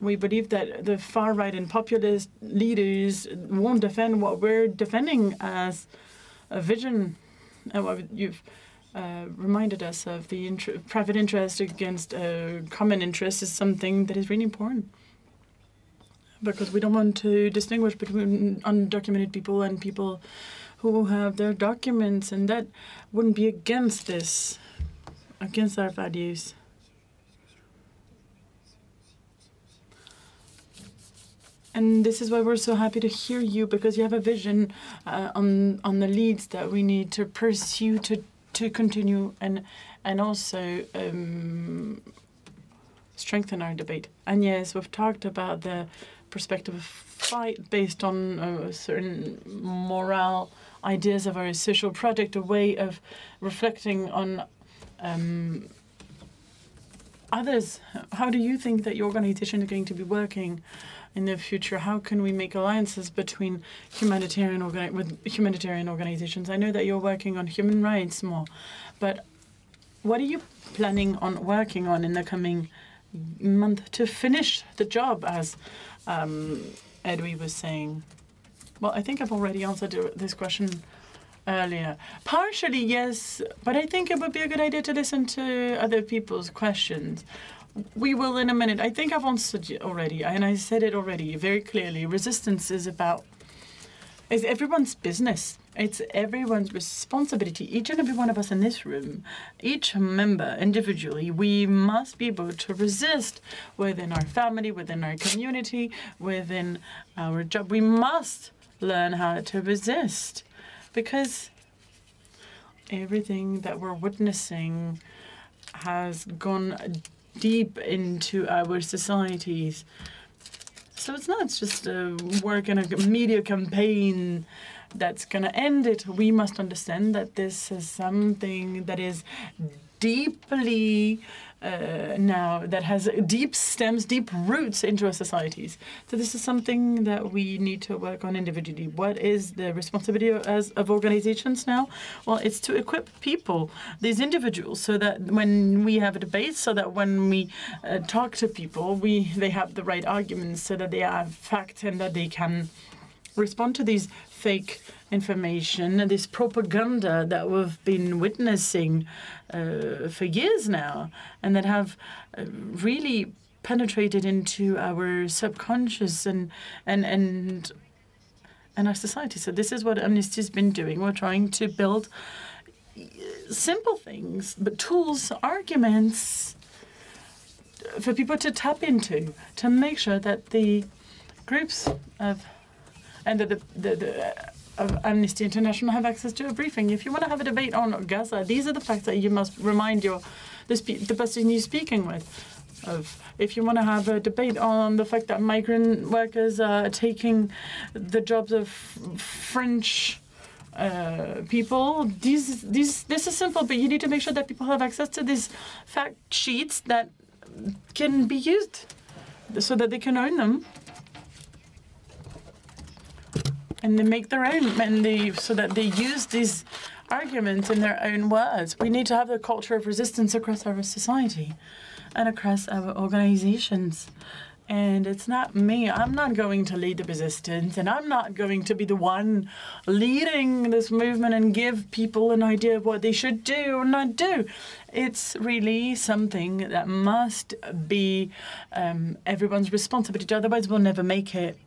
we believe that the far right and populist leaders won't defend what we're defending as a vision, and what you've reminded us of. The private interest against common interest is something that is really important, because we don't want to distinguish between undocumented people and people who have their documents, and that wouldn't be against this, against our values. And this is why we're so happy to hear you, because you have a vision on the leads that we need to pursue to continue and also strengthen our debate. Agnès, we've talked about the perspective of fight based on certain moral ideas of our social project, a way of reflecting on others. How do you think that your organization is going to be working in the future? How can we make alliances between humanitarian organizations? I know that you're working on human rights more, but what are you planning on working on in the coming month to finish the job, as Edwy was saying? Well, I think I've already answered this question earlier. Partially, yes, but I think it would be a good idea to listen to other people's questions. We will in a minute. I think I've answered it already, and I said it already very clearly. Resistance is everyone's business. It's everyone's responsibility. Each and every one of us in this room, each member individually, we must be able to resist within our family, within our community, within our job. We must learn how to resist, because everything that we're witnessing has gone deep into our societies. So it's not just work in a media campaign that's going to end it. We must understand that this is something that is deeply now, that has deep stems, deep roots into our societies. So this is something that we need to work on individually. What is the responsibility of organizations now? Well, it's to equip people, these individuals, so that when we have a debate, so that when we talk to people, they have the right arguments, so that they have facts and that they can respond to these fake information and this propaganda that we've been witnessing for years now, and that have really penetrated into our subconscious and our society. So this is what Amnesty has been doing. We're trying to build simple things, but tools, arguments for people to tap into, to make sure that the groups of Amnesty International have access to a briefing. If you want to have a debate on Gaza, these are the facts that you must remind the person you're speaking with of. If you want to have a debate on the fact that migrant workers are taking the jobs of French people, this is simple, but you need to make sure that people have access to these fact sheets that can be used so that they can own them. And they make their own, so that they use these arguments in their own words. We need to have a culture of resistance across our society and across our organizations. And it's not me. I'm not going to lead the resistance, and I'm not going to be the one leading this movement and give people an idea of what they should do or not do. It's really something that must be everyone's responsibility. Otherwise, we'll never make it.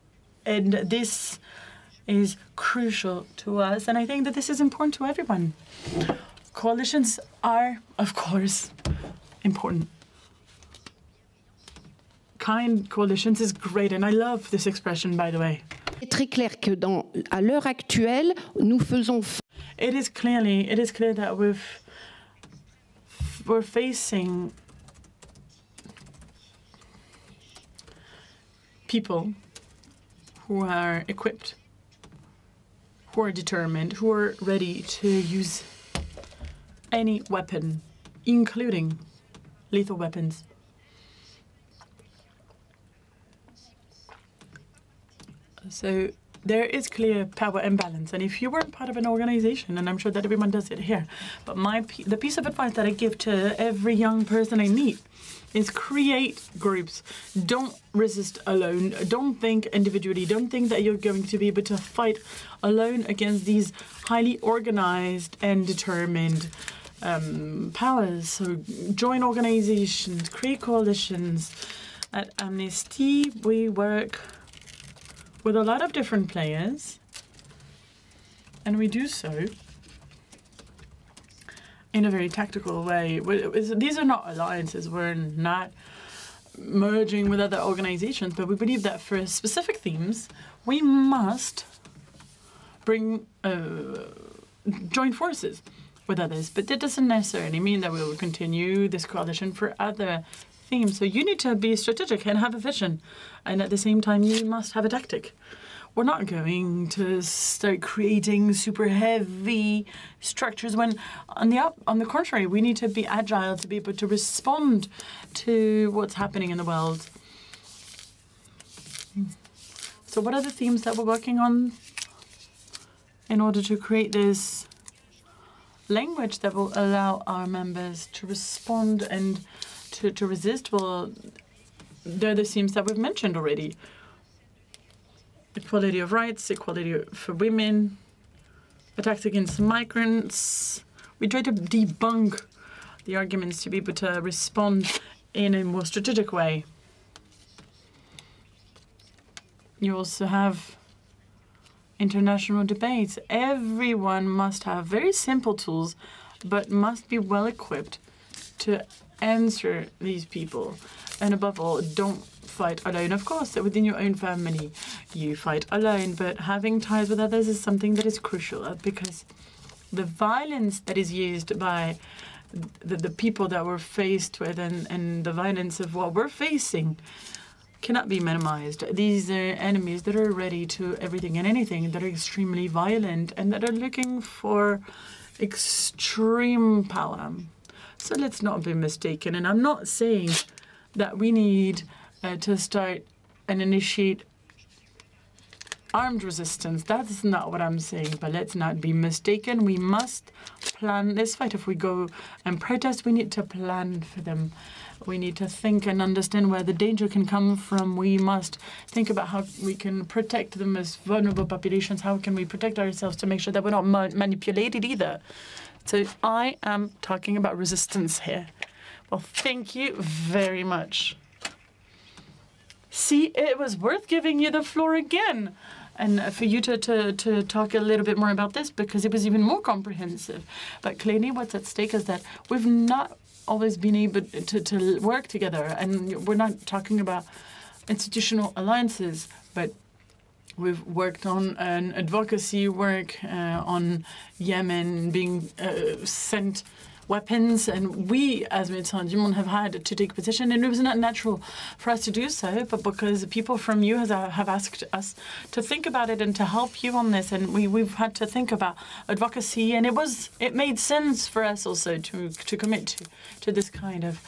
And this is crucial to us, and I think that this is important to everyone. Coalitions are, of course, important. kind coalitions is great, and I love this expression, by the way. C'est très clair que à l'heure actuelle, nous faisons. It is clear that we're facing people who are equipped, who are determined, who are ready to use any weapon, including lethal weapons. So there is clear power imbalance, and if you weren't part of an organization, and I'm sure that everyone does it here, but the piece of advice that I give to every young person I meet is create groups. Don't resist alone. Don't think individually. Don't think that you're going to be able to fight alone against these highly organized and determined powers. So join organizations, create coalitions. At Amnesty, we work with a lot of different players, and we do so in a very tactical way. These are not alliances. We're not merging with other organizations, but we believe that for specific themes, we must bring join forces with others. But that doesn't necessarily mean that we will continue this coalition for other themes. So you need to be strategic and have a vision, and at the same time, you must have a tactic. We're not going to start creating super heavy structures when, on the contrary, we need to be agile to be able to respond to what's happening in the world. So what are the themes that we're working on in order to create this language that will allow our members to respond and to resist? Well, they're the themes that we've mentioned already. Equality of rights, equality for women, attacks against migrants. We try to debunk the arguments to be able to respond in a more strategic way. You also have international debates. Everyone must have very simple tools, but must be well equipped to answer these people. And above all, don't fight alone. Of course, within your own family, you fight alone, but having ties with others is something that is crucial, because the violence that is used by the people that we're faced with and the violence of what we're facing cannot be minimized. These are enemies that are ready to everything and anything, that are extremely violent and that are looking for extreme power. So let's not be mistaken. And I'm not saying that we need to start and initiate armed resistance. That's not what I'm saying, but let's not be mistaken. We must plan this fight. If we go and protest, we need to plan for them. We need to think and understand where the danger can come from. We must think about how we can protect the most vulnerable populations. How can we protect ourselves to make sure that we're not manipulated either? So I am talking about resistance here. Well, thank you very much. See, it was worth giving you the floor again. And for you to talk a little bit more about this, because it was even more comprehensive. But clearly what's at stake is that we've not always been able to work together. And we're not talking about institutional alliances, but we've worked on an advocacy work on Yemen being sent weapons, and we, as Médecins du Monde, have had to take position, and it was not natural for us to do so, but because people from you have asked us to think about it and to help you on this, and we've had to think about advocacy, and it made sense for us also to commit to this kind of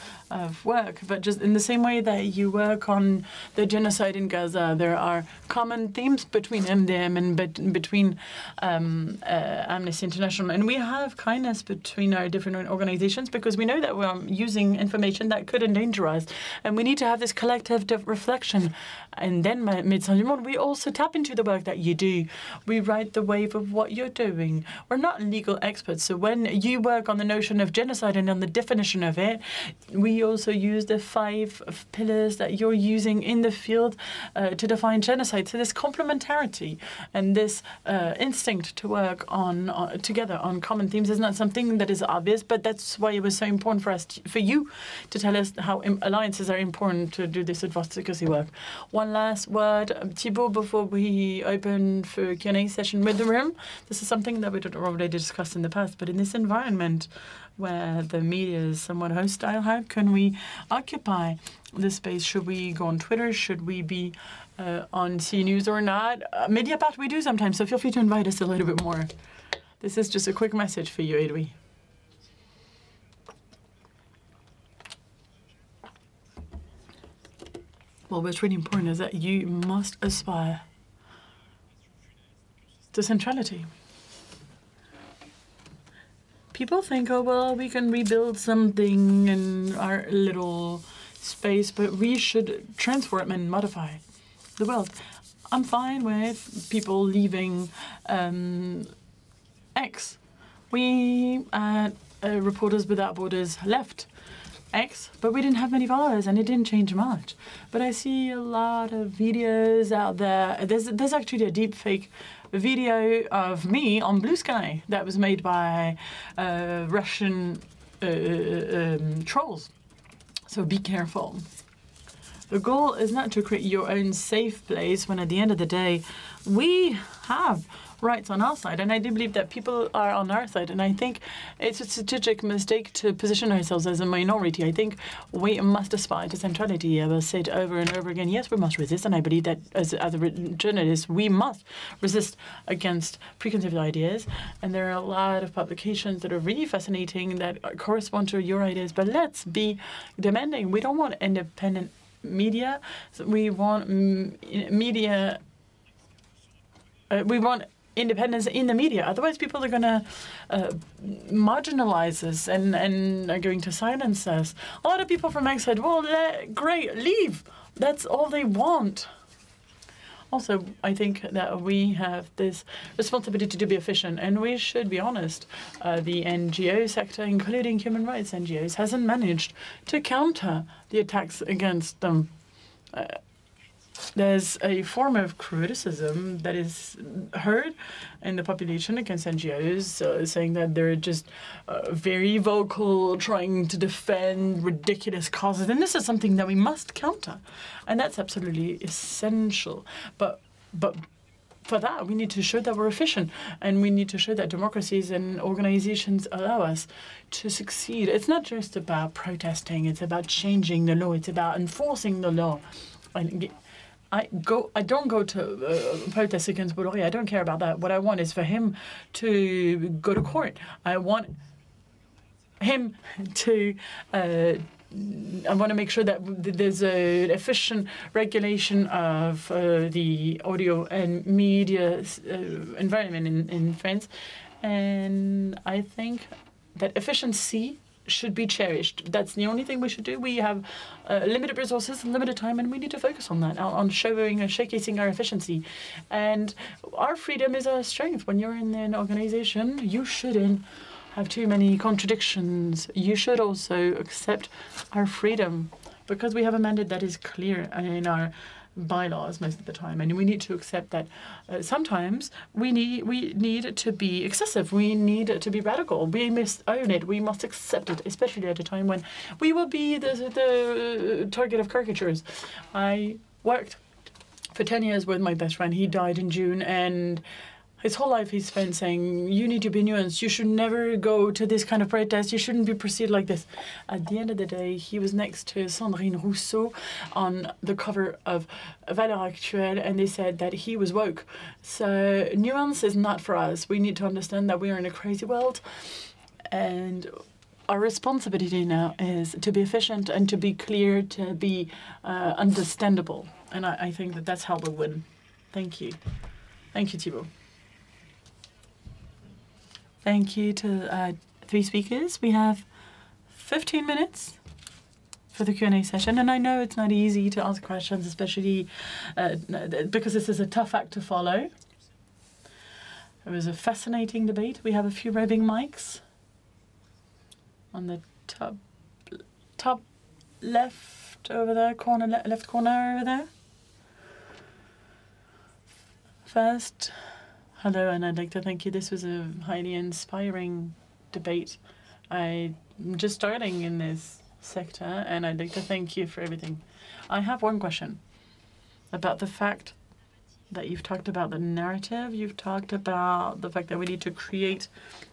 work. But just in the same way that you work on the genocide in Gaza, there are common themes between MDM and between Amnesty International, and we have kindness between our different organizations because we know that we're using information that could endanger us, and we need to have this collective reflection. And then, Médecins du Monde, we also tap into the work that you do. We ride the wave of what you're doing. We're not legal experts, so when you work on the notion of genocide and on the definition of it, we also use the 5 pillars that you're using in the field to define genocide. So this complementarity and this instinct to work on together on common themes is not something that is obvious, but but that's why it was so important for us, for you, to tell us how alliances are important to do this advocacy work. One last word, Thibaut, before we open for Q&A session with the room. This is something that we already discussed in the past, but in this environment where the media is somewhat hostile, how can we occupy the space? Should we go on Twitter? Should we be on C News or not? Mediapart we do sometimes, so feel free to invite us a little bit more. This is just a quick message for you, Edwy. Well, what's really important is that you must aspire to centrality. People think, oh, well, we can rebuild something in our little space, but we should transform and modify the world. I'm fine with people leaving X. We at Reporters Without Borders left X, but we didn't have many followers and it didn't change much. But I see a lot of videos out there. There's actually a deep fake video of me on Blue Sky that was made by Russian trolls. So be careful. The goal is not to create your own safe place when at the end of the day, we have rights on our side. And I do believe that people are on our side. And I think it's a strategic mistake to position ourselves as a minority. I think we must aspire to centrality. I will say it over and over again. Yes, we must resist. And I believe that as a journalist, we must resist against preconceived ideas. And there are a lot of publications that are really fascinating that correspond to your ideas. But let's be demanding. We don't want independent media. We want media. We want independence in the media. Otherwise, people are going to marginalize us and are going to silence us. A lot of people from X said, well, great, leave. That's all they want. Also, I think that we have this responsibility to be efficient, and we should be honest. The NGO sector, including human rights NGOs, hasn't managed to counter the attacks against them. There's a form of criticism that is heard in the population against NGOs, saying that they're just very vocal, trying to defend ridiculous causes. And this is something that we must counter. And that's absolutely essential. But for that, we need to show that we're efficient. And we need to show that democracies and organizations allow us to succeed. It's not just about protesting. It's about changing the law. It's about enforcing the law. I don't go to protest against Bolloré. I don't care about that. What I want is for him to go to court. I want him to. I want to make sure that there's an efficient regulation of the audio and media environment in France, and I think that efficiency should be cherished. That's the only thing we should do. We have limited resources and limited time, and we need to focus on that, on showcasing our efficiency. And our freedom is our strength. When you're in an organization, you shouldn't have too many contradictions. You should also accept our freedom, because we have a mandate that is clear in our bylaws most of the time, and we need to accept that sometimes we need to be excessive. We need to be radical. We must own it. We must accept it, especially at a time when we will be the target of caricatures. I worked for 10 years with my best friend. He died in June, and his whole life he spent saying, you need to be nuanced. You should never go to this kind of protest. You shouldn't be perceived like this. At the end of the day, he was next to Sandrine Rousseau on the cover of Valeurs Actuelles, and they said that he was woke. So nuance is not for us. We need to understand that we are in a crazy world, and our responsibility now is to be efficient and to be clear, to be understandable. And I think that that's how we'll win. Thank you. Thank you, Thibaut. Thank you to three speakers. We have 15 minutes for the Q&A session, and I know it's not easy to ask questions, especially because this is a tough act to follow. It was a fascinating debate. We have a few roving mics on the top left over there, left corner over there. First, hello, and I'd like to thank you. This was a highly inspiring debate. I'm just starting in this sector, and I'd like to thank you for everything. I have one question about the fact that you've talked about the narrative. You've talked about the fact that we need to create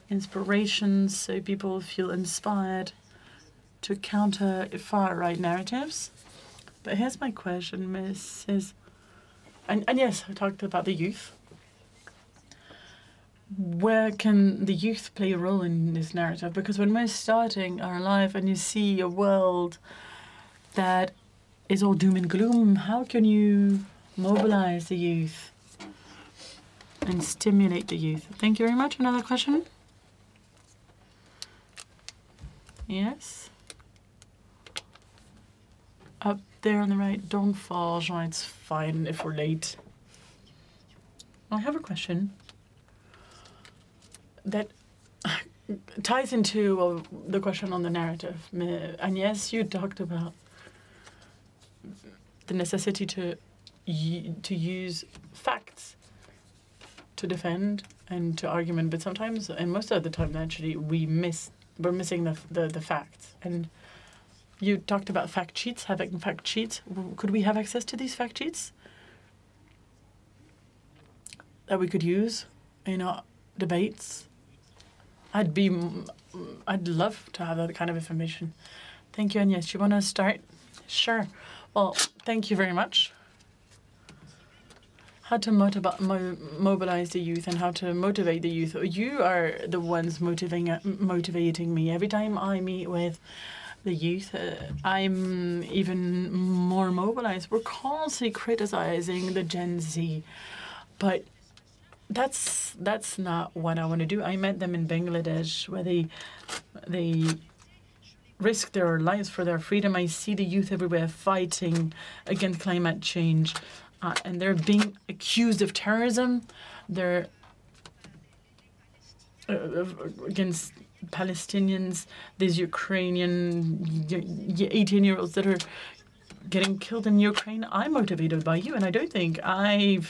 inspirations so people feel inspired to counter far-right narratives. But here's my question, Mrs. And yes, I talked about the youth. Where can the youth play a role in this narrative? Because when we're starting our life and you see a world that is all doom and gloom, how can you mobilize the youth and stimulate the youth? Thank you very much. Another question? Yes? Up there on the right. Don't fall, Jean. It's fine if we're late. I have a question that ties into the question on the narrative. Agnès, you talked about the necessity to use facts to defend and to argument, but sometimes, and most of the time, actually, we're missing the facts. And you talked about fact sheets, having fact sheets. Could we have access to these fact sheets that we could use in our debates? I'd love to have that kind of information. Thank you, Agnès. You want to start? Sure. Well, thank you very much. How to mobilize the youth and how to motivate the youth. You are the ones motivating me. Every time I meet with the youth, I'm even more mobilized. We're constantly criticizing the Gen Z, but that's not what I want to do. I met them in Bangladesh, where they risk their lives for their freedom. I see the youth everywhere fighting against climate change, and they're being accused of terrorism. They're against Palestinians. There's Ukrainian 18-year-olds that are getting killed in Ukraine. I'm motivated by you, and I don't think I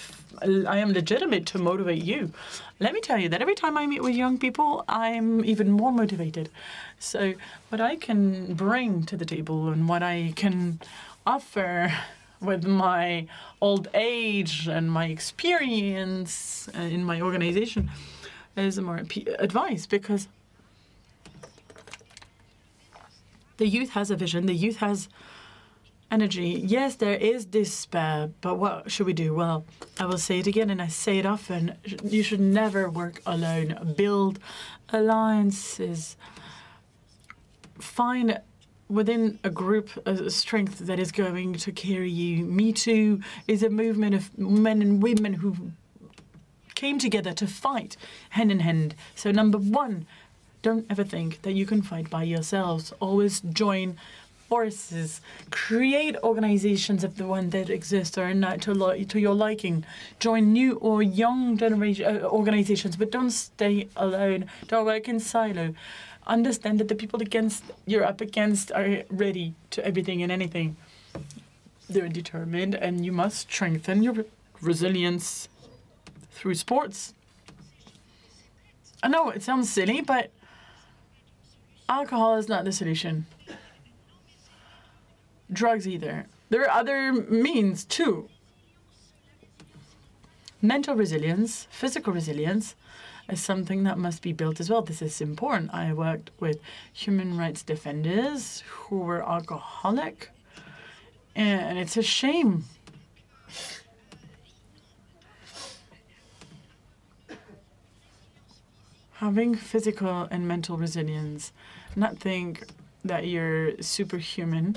am legitimate to motivate you. Let me tell you that every time I meet with young people, I'm even more motivated. So what I can bring to the table and what I can offer with my old age and my experience in my organization is more advice, because the youth has a vision, the youth has energy. Yes, there is despair, but what should we do? Well, I will say it again, and I say it often. You should never work alone. Build alliances. Find within a group a strength that is going to carry you. Me Too is a movement of men and women who came together to fight hand in hand. So number one, don't ever think that you can fight by yourselves. Always join forces, create organizations if the one that exists are not to your liking. Join new or young generation organizations, but don't stay alone. Don't work in silo. Understand that the people you're up against are ready to everything and anything. They're determined, and you must strengthen your resilience through sports. I know it sounds silly, but alcohol is not the solution. Drugs either. There are other means too. Mental resilience, physical resilience is something that must be built as well. This is important. I worked with human rights defenders who were alcoholic, and it's a shame. Having physical and mental resilience, not think that you're superhuman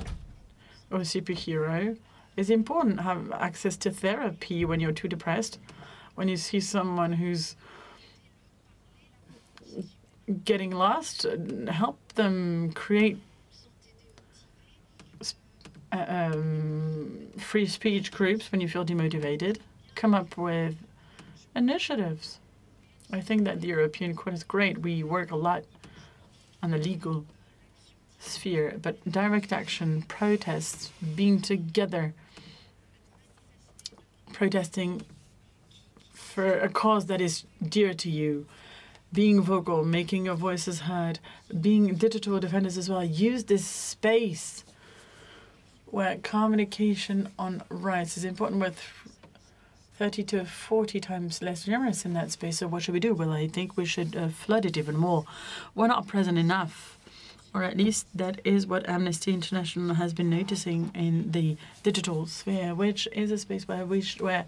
or superhero, is important. Have access to therapy when you're too depressed. When you see someone who's getting lost, help them create free speech groups when you feel demotivated. Come up with initiatives. I think that the European Court is great. We work a lot on the legal sphere, but direct action, protests, being together, protesting for a cause that is dear to you, being vocal, making your voices heard, being digital defenders as well. Use this space where communication on rights is important. We're 30 to 40 times less generous in that space. So what should we do? Well, I think we should flood it even more. We're not present enough. Or at least that is what Amnesty International has been noticing in the digital sphere, which is a space where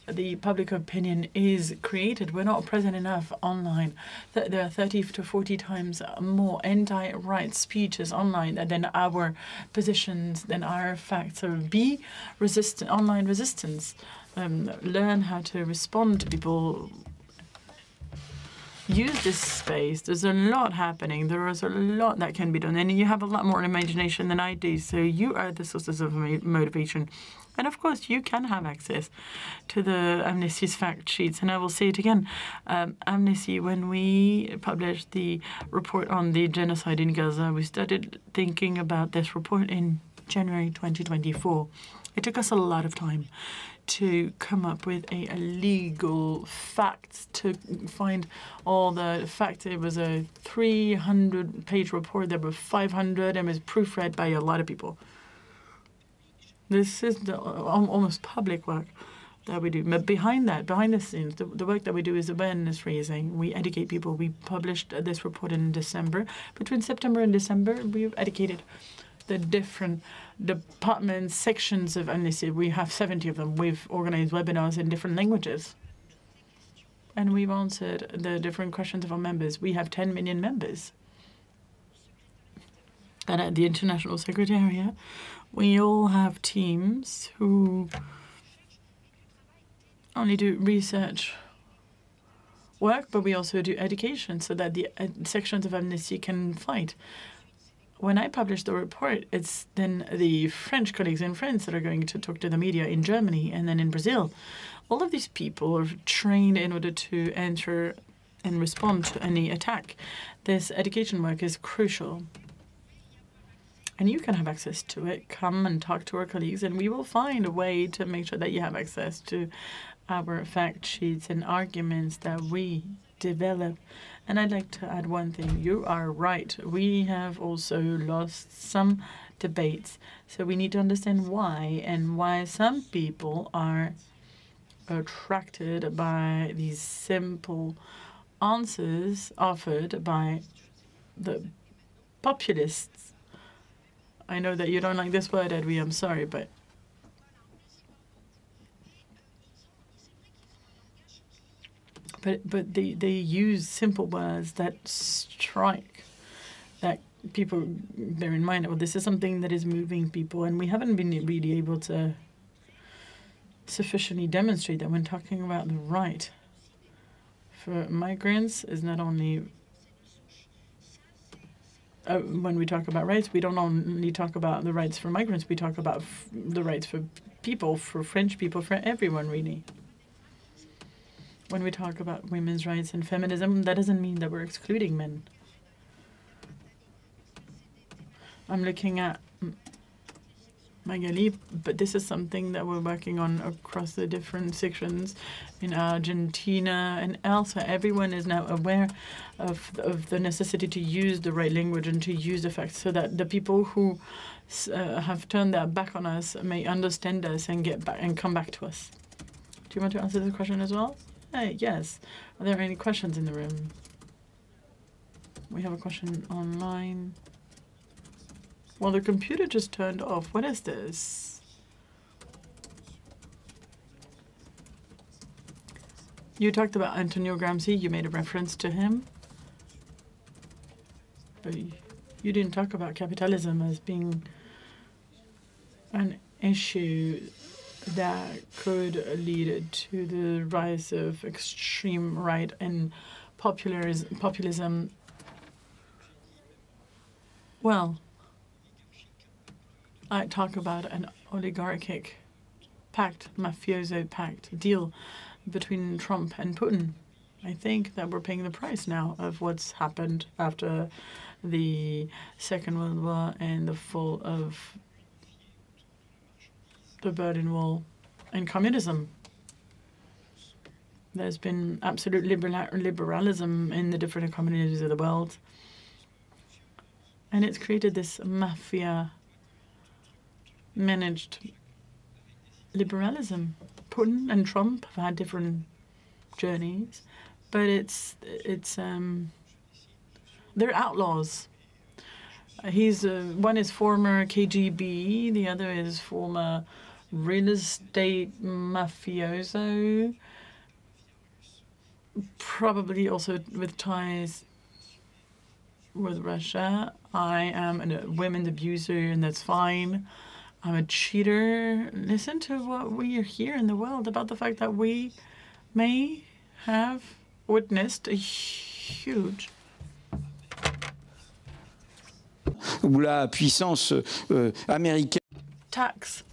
the public opinion is created. We're not present enough online. There are 30 to 40 times more anti-rights speeches online than our positions, than our facts. So be resistant, online resistance. Learn how to respond to people. Use this space. There's a lot happening. There is a lot that can be done. And you have a lot more imagination than I do. So you are the sources of motivation. And of course, you can have access to the Amnesty's fact sheets. And I will say it again. Amnesty, when we published the report on the genocide in Gaza, we started thinking about this report in January 2024. It took us a lot of time to come up with a legal facts, to find all the facts. It was a 300-page report. There were 500 and was proofread by a lot of people. This is the almost public work that we do. But behind that, behind the scenes, the work that we do is awareness raising. We educate people. We published this report in December. Between September and December, we've educated the different departments, sections of Amnesty. We have 70 of them. We've organized webinars in different languages. And we've answered the different questions of our members. We have 10 million members. And at the International Secretariat, we all have teams who only do research work, but we also do education so that the sections of Amnesty can fight. When I publish the report, it's then the French colleagues in France that are going to talk to the media in Germany and then in Brazil. All of these people are trained in order to answer and respond to any attack. This education work is crucial. And you can have access to it. Come and talk to our colleagues, and we will find a way to make sure that you have access to our fact sheets and arguments that we develop. And I'd like to add one thing. You are right. We have also lost some debates. So we need to understand why, and why some people are attracted by these simple answers offered by the populists. I know that you don't like this word, Edwy, I'm sorry, but they use simple words that strike, that people bear in mind. Well, this is something that is moving people, and we haven't been really able to sufficiently demonstrate that when talking about the right for migrants is not only when we talk about rights, we don't only talk about the rights for migrants, we talk about the rights for people, for French people, for everyone, really. When we talk about women's rights and feminism, that doesn't mean that we're excluding men. I'm looking at Magali, but this is something that we're working on across the different sections in Argentina and elsewhere. Everyone is now aware of the necessity to use the right language and to use the facts so that the people who have turned their back on us may understand us and get back and come back to us. Do you want to answer this question as well? Yes. Are there any questions in the room? We have a question online. Well, the computer just turned off. What is this? You talked about Antonio Gramsci. You made a reference to him. But you didn't talk about capitalism as being an issue that could lead to the rise of extreme right and populism. Well, I talk about an oligarchic pact, mafioso pact, deal between Trump and Putin. I think that we're paying the price now of what's happened after the Second World War and the fall of the Berlin Wall and communism. There's been absolute liberalism in the different economies of the world. And it's created this mafia-managed liberalism. Putin and Trump have had different journeys, but they're outlaws. One is former KGB, the other is former real estate mafioso, probably also with ties with Russia. I am a women's abuser, and that's fine. I'm a cheater. Listen to what we hear in the world about the fact that we may have witnessed a huge où la puissance américaine tax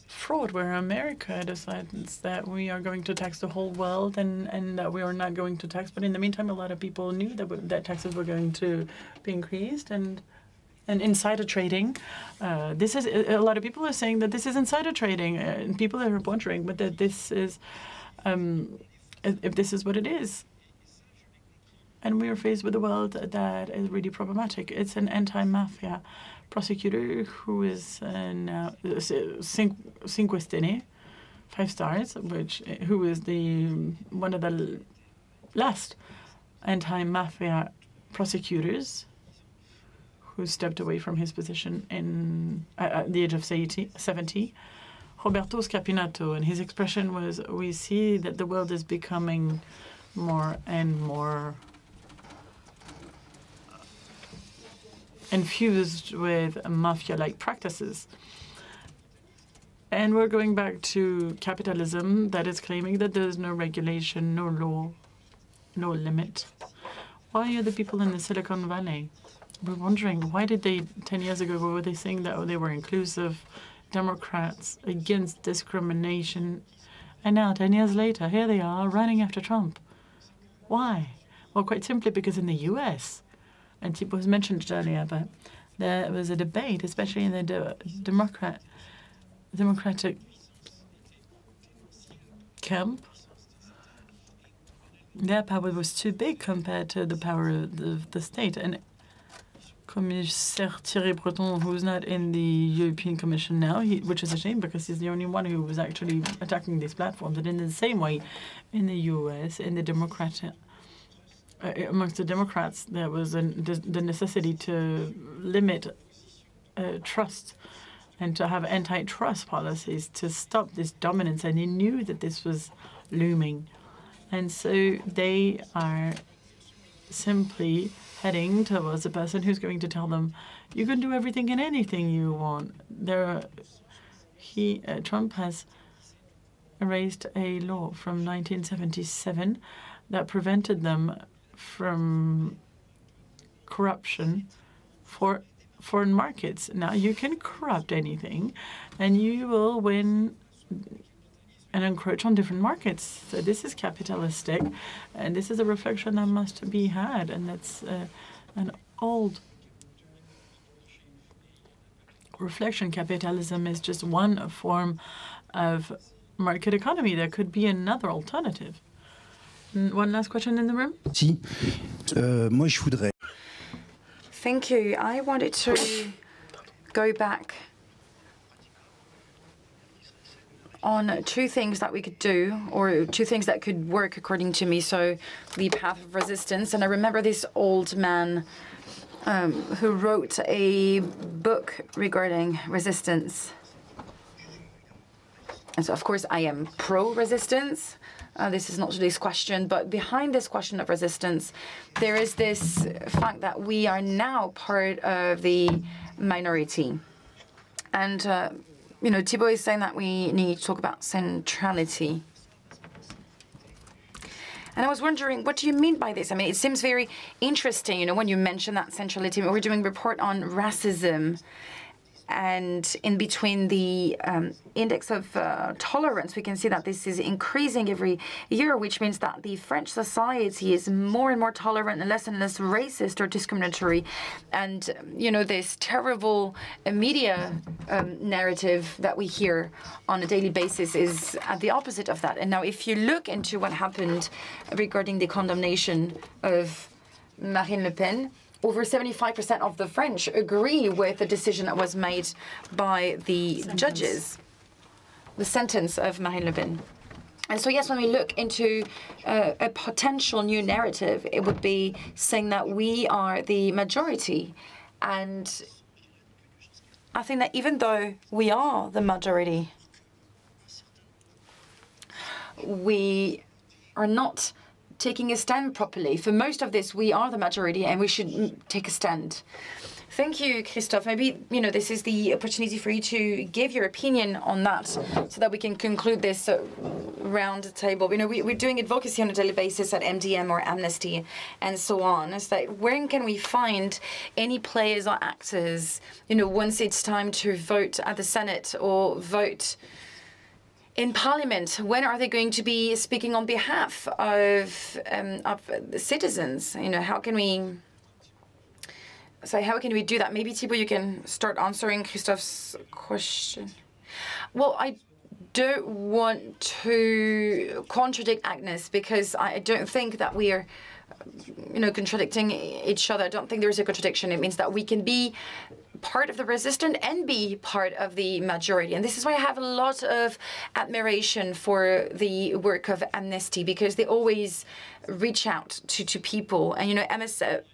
fraud, where America decides that we are going to tax the whole world and that we are not going to tax. But in the meantime, a lot of people knew that taxes were going to be increased, and insider trading. This is a lot of people are saying that this is insider trading, and people are wondering whether this is if this is what it is. And we are faced with a world that is really problematic. It's an anti-mafia prosecutor who is now Cinque Stelle, 5 stars, who is one of the last anti-mafia prosecutors who stepped away from his position at the age of 70. Roberto Scapinato, and his expression was, "We see that the world is becoming more and more infused with mafia-like practices." And we're going back to capitalism that is claiming that there's no regulation, no law, no limit. Why are the people in the Silicon Valley? We're wondering, why did they, 10 years ago, were they saying that they were inclusive Democrats against discrimination? And now, 10 years later, here they are running after Trump. Why? Well, quite simply because in the US, and Thibaut was mentioned earlier, but there was a debate, especially in the Democratic camp. Their power was too big compared to the power of the state. And Commissaire Thierry Bruttin, who's not in the European Commission now, which is a shame because he's the only one who was actually attacking these platforms. And in the same way, in the US, in the amongst the Democrats, there was the necessity to limit trust and to have antitrust policies to stop this dominance. And they knew that this was looming. And so they are simply heading towards a person who's going to tell them, you can do everything and anything you want. Trump has erased a law from 1977 that prevented them from corruption for foreign markets. Now you can corrupt anything, and you will win and encroach on different markets. So this is capitalistic, and this is a reflection that must be had, and that's an old reflection. Capitalism is just one form of market economy. There could be another alternative. One last question in the room? Si. Moi, je voudrais. Thank you. I wanted to go back on 2 things that we could do, or 2 things that could work according to me. So the path of resistance. And I remember this old man who wrote a book regarding resistance. And so, of course, I am pro-resistance. This is not today's question, but behind this question of resistance, there is this fact that we are now part of the minority. And, Thibaut is saying that we need to talk about centrality. And I was wondering, what do you mean by this? I mean, it seems very interesting, when you mention that centrality. We're doing a report on racism. And in between the index of tolerance, we can see that this is increasing every year, which means that the French society is more and more tolerant and less racist or discriminatory. And, you know, this terrible media narrative that we hear on a daily basis is at the opposite of that. And now, if you look into what happened regarding the condemnation of Marine Le Pen, over 75% of the French agree with the decision that was made by the judges, the sentence of Marine Le Pen. And so, yes, when we look into a potential new narrative, it would be saying that we are the majority. And I think that even though we are the majority, we are not taking a stand properly. For most of this, we are the majority, and we should take a stand. Thank you, Christophe. Maybe, you know, this is the opportunity for you to give your opinion on that so that we can conclude this round table. You know, we're doing advocacy on a daily basis at MDM or Amnesty and so on. It's like, where can we find any players or actors, you know, once it's time to vote at the Senate or vote in Parliament? When are they going to be speaking on behalf of the citizens? You know, how can we do that? Maybe, Thibaut, you can start answering Christophe's question. Well, I don't want to contradict Agnès, because I don't think that we are, you know, contradicting each other. I don't think there is a contradiction. It means that we can be part of the resistance and be part of the majority. And this is why I have a lot of admiration for the work of Amnesty, because they always reach out to people. And, you know, RSF,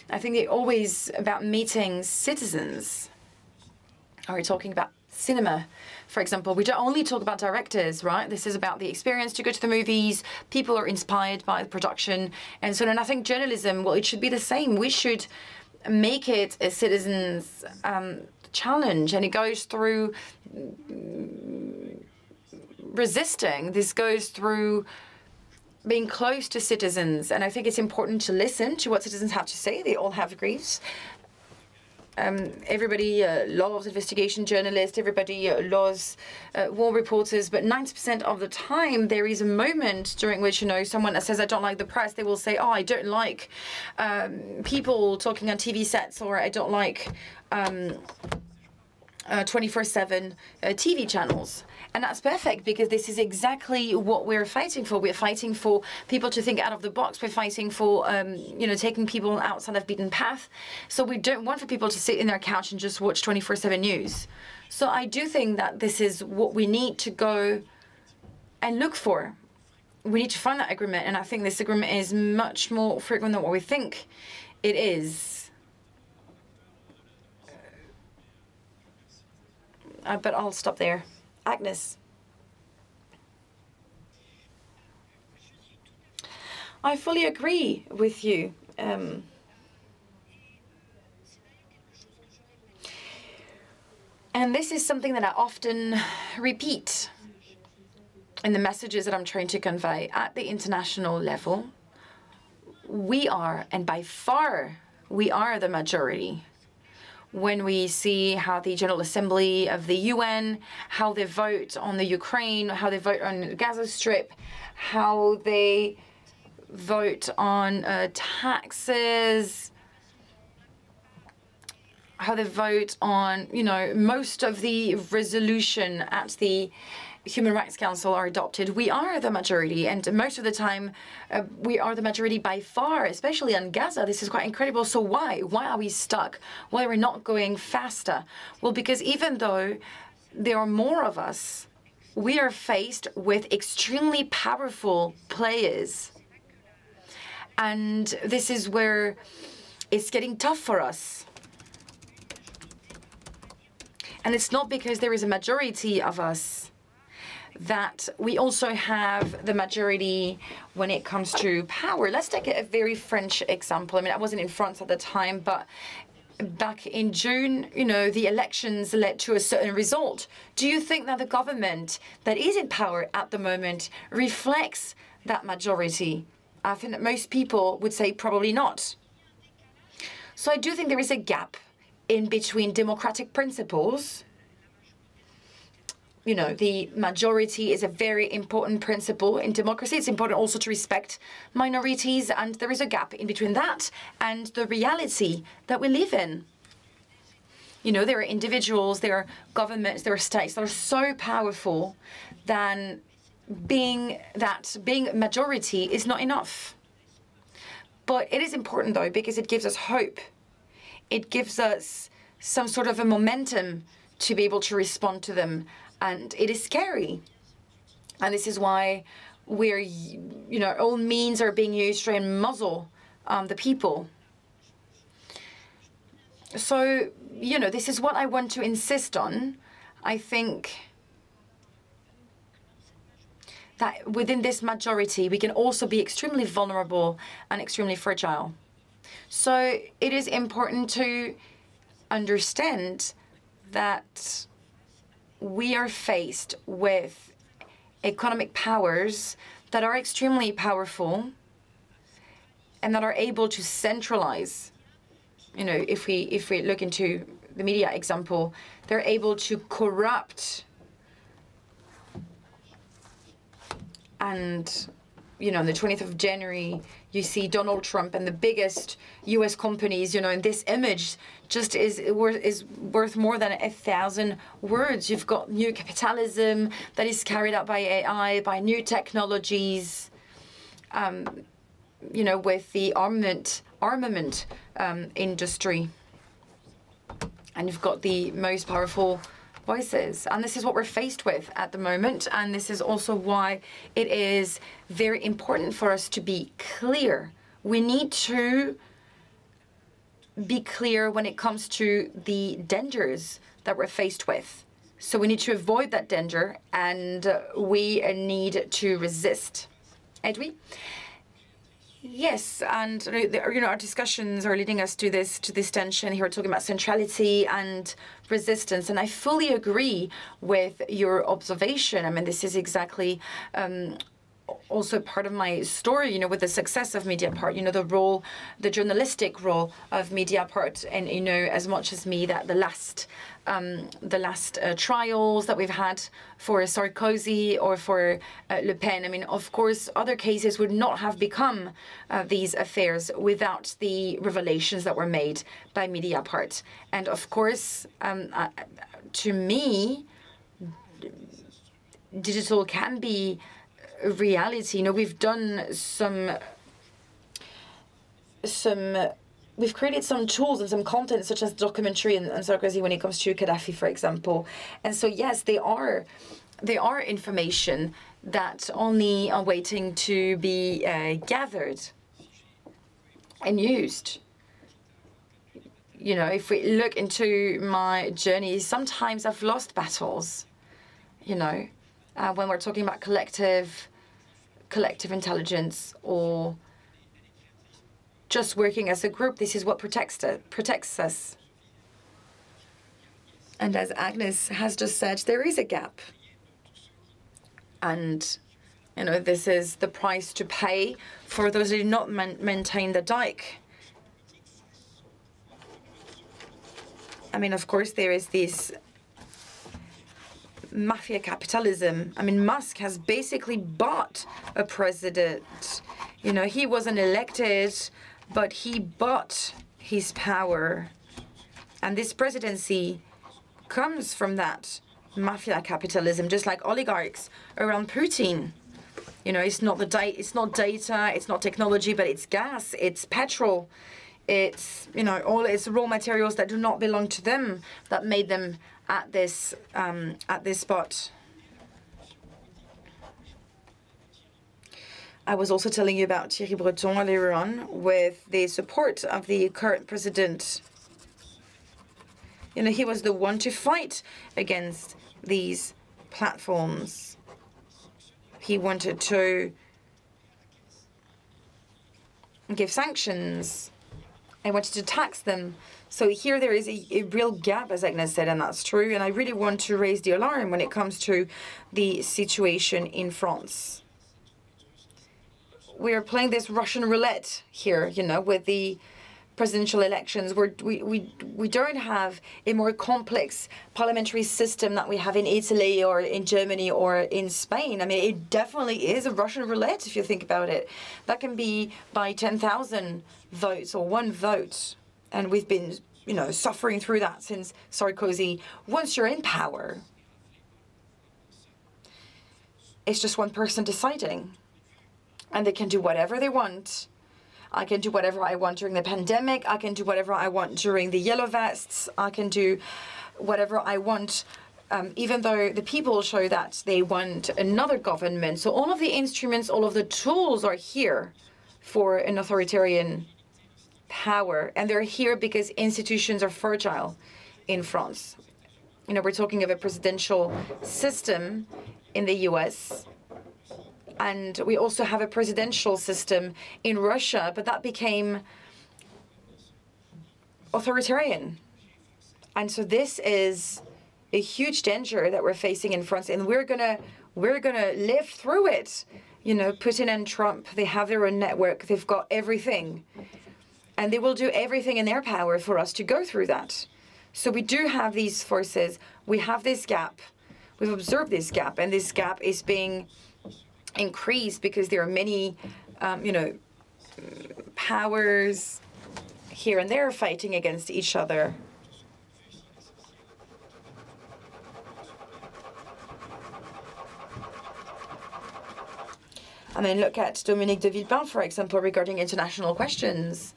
I think they're always about meeting citizens. Are we talking about cinema, for example? We don't only talk about directors, right? This is about the experience to go to the movies. People are inspired by the production. And so, and I think journalism, well, it should be the same. We should make it a citizen's challenge, and it goes through resisting. This goes through being close to citizens, and I think it's important to listen to what citizens have to say. They all have griefs. Everybody loves investigation journalists, everybody loves war reporters, but 90% of the time there is a moment during which, you know, someone that says, I don't like the press, they will say, oh, I don't like people talking on TV sets, or I don't like 24/7 TV channels. And that's perfect, because this is exactly what we're fighting for. We're fighting for people to think out of the box. We're fighting for, you know, taking people outside of beaten path. So we don't want for people to sit in their couch and just watch 24/7 news. So I do think that this is what we need to go and look for. We need to find that agreement. And I think this agreement is much more frequent than what we think it is. But I'll stop there. Agnès. I fully agree with you. And this is something that I often repeat in the messages that I'm trying to convey. At the international level, we are, and by far, we are the majority. When we see how the General Assembly of the UN, how they vote on the Ukraine, how they vote on the Gaza Strip, how they vote on taxes, how they vote on, you know, most of the resolution at the Human Rights Council are adopted. We are the majority, and most of the time we are the majority by far, especially on Gaza. This is quite incredible. So why? Why are we stuck? Why are we not going faster? Well, because even though there are more of us, we are faced with extremely powerful players. And this is where it's getting tough for us. And it's not because there is a majority of us that we also have the majority when it comes to power. Let's take a very French example. I mean, I wasn't in France at the time, but back in June, you know, the elections led to a certain result. Do you think that the government that is in power at the moment reflects that majority? I think that most people would say probably not. So I do think there is a gap in between democratic principles. You know, the majority is a very important principle in democracy. It's important also to respect minorities, and there is a gap in between that and the reality that we live in. You know, there are individuals, there are governments, there are states that are so powerful that being majority is not enough. But it is important, though, because it gives us hope. It gives us some sort of a momentum to be able to respond to them. And it is scary. And this is why all means are being used to try and muzzle the people. So, you know, this is what I want to insist on. I think that within this majority, we can also be extremely vulnerable and extremely fragile. So it is important to understand that we are faced with economic powers that are extremely powerful and that are able to centralize. You know, if we look into the media example, they're able to corrupt. And, you know, on the 20th of January, you see Donald Trump and the biggest U.S. companies, you know, and this image just is worth more than 1,000 words. You've got new capitalism that is carried out by AI, by new technologies, you know, with the armament industry. And you've got the most powerful voices. And this is what we're faced with at the moment. And this is also why it is very important for us to be clear. We need to be clear when it comes to the dangers that we're faced with. So we need to avoid that danger, and we need to resist. Edwy? Yes, and you know, our discussions are leading us to this tension here. We're talking about centrality and resistance, and I fully agree with your observation. I mean, this is exactly also part of my story. You know, with the success of Mediapart, you know, the journalistic role of Mediapart, and you know, as much as me, that the last trials that we've had for Sarkozy or for Le Pen. I mean, of course, other cases would not have become these affairs without the revelations that were made by Mediapart. And of course, to me, digital can be a reality. You know, we've done we've created some tools and some content, such as documentary and Sarkozy when it comes to Gaddafi, for example. And so, yes, they are information that only are waiting to be gathered and used. You know, if we look into my journey, sometimes I've lost battles, you know, when we're talking about collective intelligence or just working as a group. This is what protects us. And as Agnès has just said, there is a gap. And, you know, this is the price to pay for those who do not maintain the dike. I mean, of course, there is this mafia capitalism. I mean, Musk has basically bought a president. You know, he wasn't elected, but he bought his power. And this presidency comes from that mafia capitalism, just like oligarchs around Putin. You know, it's not data, it's not technology, but it's gas, it's petrol, it's, you know, all it's raw materials that do not belong to them that made them at this spot. I was also telling you about Thierry Bruttin earlier on, with the support of the current president. You know, he was the one to fight against these platforms. He wanted to give sanctions. I wanted to tax them. So here there is a real gap, as Agnès said, and that's true. And I really want to raise the alarm when it comes to the situation in France. We are playing this Russian roulette here, you know, with the presidential elections. We don't have a more complex parliamentary system that we have in Italy or in Germany or in Spain. I mean, it definitely is a Russian roulette if you think about it. That can be by 10,000 votes or one vote. And we've been, you know, suffering through that since Sarkozy. Once you're in power, it's just one person deciding. And they can do whatever they want. I can do whatever I want during the pandemic. I can do whatever I want during the yellow vests. I can do whatever I want, even though the people show that they want another government. So all of the instruments, all of the tools are here for an authoritarian power. And they're here because institutions are fragile in France. You know, we're talking of a presidential system in the US. And we also have a presidential system in Russia, but that became authoritarian. And so this is a huge danger that we're facing in France, and we're gonna live through it. You know, Putin and Trump, they have their own network, they've got everything. And they will do everything in their power for us to go through that. So we do have these forces, we have this gap, we've observed this gap, and this gap is being increased because there are many, you know, powers here and there fighting against each other. I mean, look at Dominique de Villepin, for example, regarding international questions.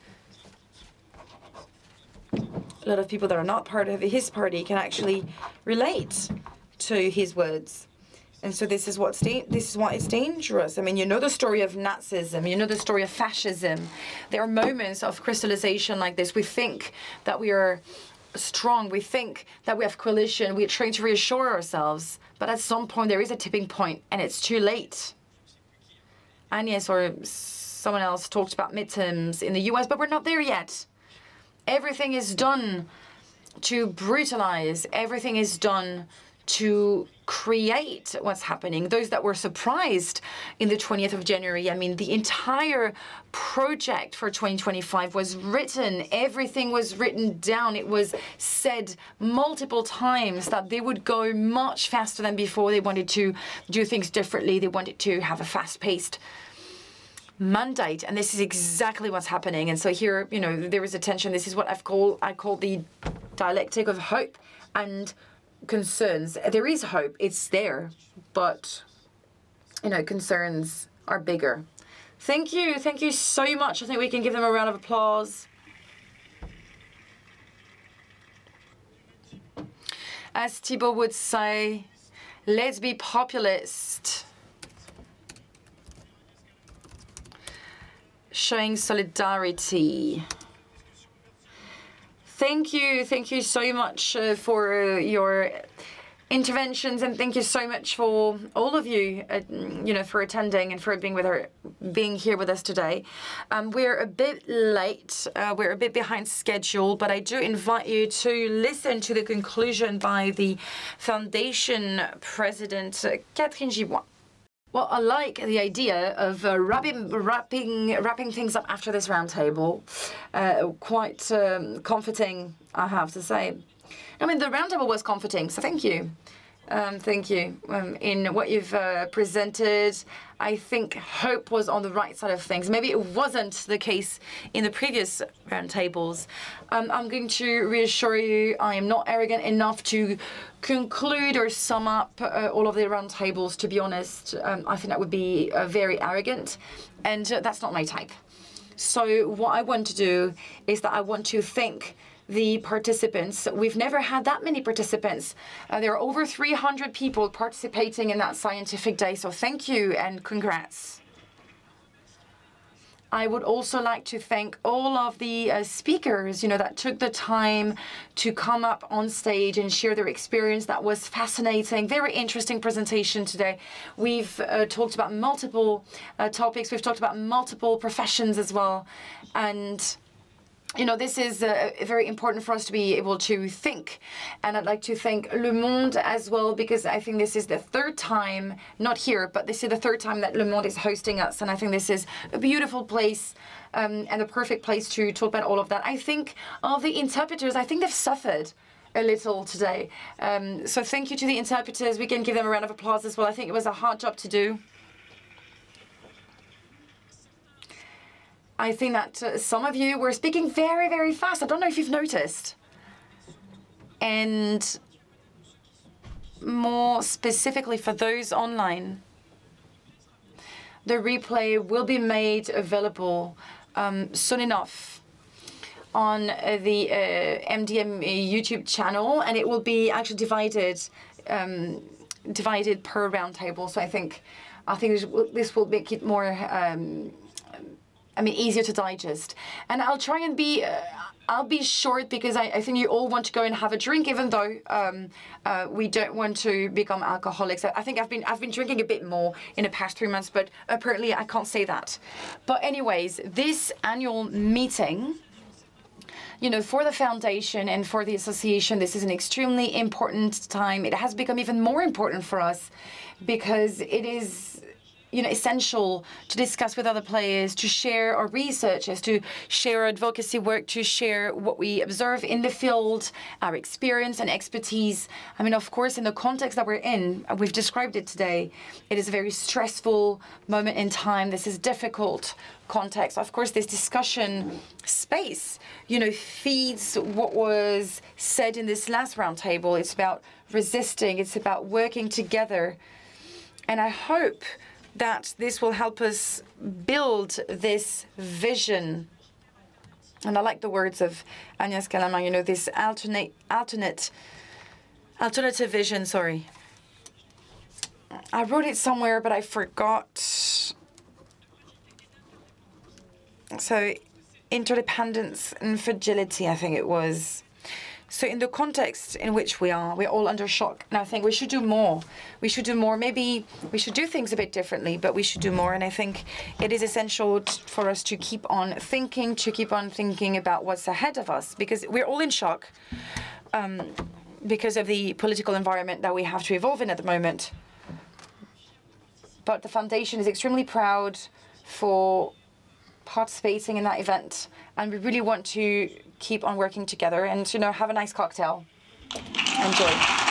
A lot of people that are not part of his party can actually relate to his words. And so this is why it's dangerous. I mean, you know the story of Nazism, you know the story of fascism. There are moments of crystallization like this. We think that we are strong, we think that we have coalition, we're trying to reassure ourselves. But at some point there is a tipping point and it's too late. Agnès or someone else talked about midterms in the US, but we're not there yet. Everything is done to brutalize, everything is done to create what's happening. Those that were surprised in the 20th of January, I mean, the entire project for 2025 was written. Everything was written down. It was said multiple times that they would go much faster than before. They wanted to do things differently. They wanted to have a fast-paced mandate, and this is exactly what's happening. And so here, you know, there is a tension. This is what I call the dialectic of hope and concerns. There is hope, it's there, but, you know, concerns are bigger. Thank you so much. I think we can give them a round of applause. As Thibaut would say, let's be populist. Showing solidarity. Thank you so much for your interventions, and thank you so much for all of you, you know, for attending and for being here with us today. We're a bit late, we're a bit behind schedule, but I do invite you to listen to the conclusion by the Foundation President Catherine Giboin. Well, I like the idea of wrapping things up after this roundtable. Quite comforting, I have to say. I mean, the roundtable was comforting, so thank you. Thank you. In what you've presented, I think hope was on the right side of things. Maybe it wasn't the case in the previous roundtables. I'm going to reassure you, I am not arrogant enough to conclude or sum up all of the roundtables, to be honest. I think that would be very arrogant, and that's not my type. So what I want to do is that I want to thank the participants. We've never had that many participants. There are over 300 people participating in that scientific day, so thank you and congrats. I would also like to thank all of the speakers, you know, that took the time to come up on stage and share their experience. That was fascinating, very interesting presentation today. We've talked about multiple topics. We've talked about multiple professions as well. And you know, this is very important for us to be able to think. And I'd like to thank Le Monde as well, because I think this is the third time, not here, but this is the third time that Le Monde is hosting us. And I think this is a beautiful place and a perfect place to talk about all of that. I think all the interpreters, I think they've suffered a little today. So thank you to the interpreters. We can give them a round of applause as well. I think it was a hard job to do. I think that some of you were speaking very, very fast. I don't know if you've noticed. And more specifically for those online, the replay will be made available soon enough on the MDM YouTube channel, and it will be actually divided per roundtable. So I think this will make it more easier to digest. And I'll try and be, I'll be short because I think you all want to go and have a drink, even though we don't want to become alcoholics. I think I've been drinking a bit more in the past 3 months, but apparently I can't say that. But anyways, this annual meeting, you know, for the foundation and for the association, this is an extremely important time. It has become even more important for us because it is, you know, essential to discuss with other players, to share our researches, to share our advocacy work, to share what we observe in the field, our experience and expertise. I mean, of course, in the context that we're in, we've described it today, it is a very stressful moment in time. This is difficult context. Of course, this discussion space, you know, feeds what was said in this last roundtable. It's about resisting, it's about working together. And I hope that this will help us build this vision. And I like the words of Agnès Callamard, you know, this alternative vision, sorry. I wrote it somewhere, but I forgot. So, interdependence and fragility, I think it was. So in the context in which we're all under shock, and I think we should do more. We should do more. Maybe we should do things a bit differently, but we should do more. And I think it is essential for us to keep on thinking about what's ahead of us, because we're all in shock because of the political environment that we have to evolve in at the moment. But the Foundation is extremely proud for participating in that event, and we really want to keep on working together and, you know, have a nice cocktail. Enjoy.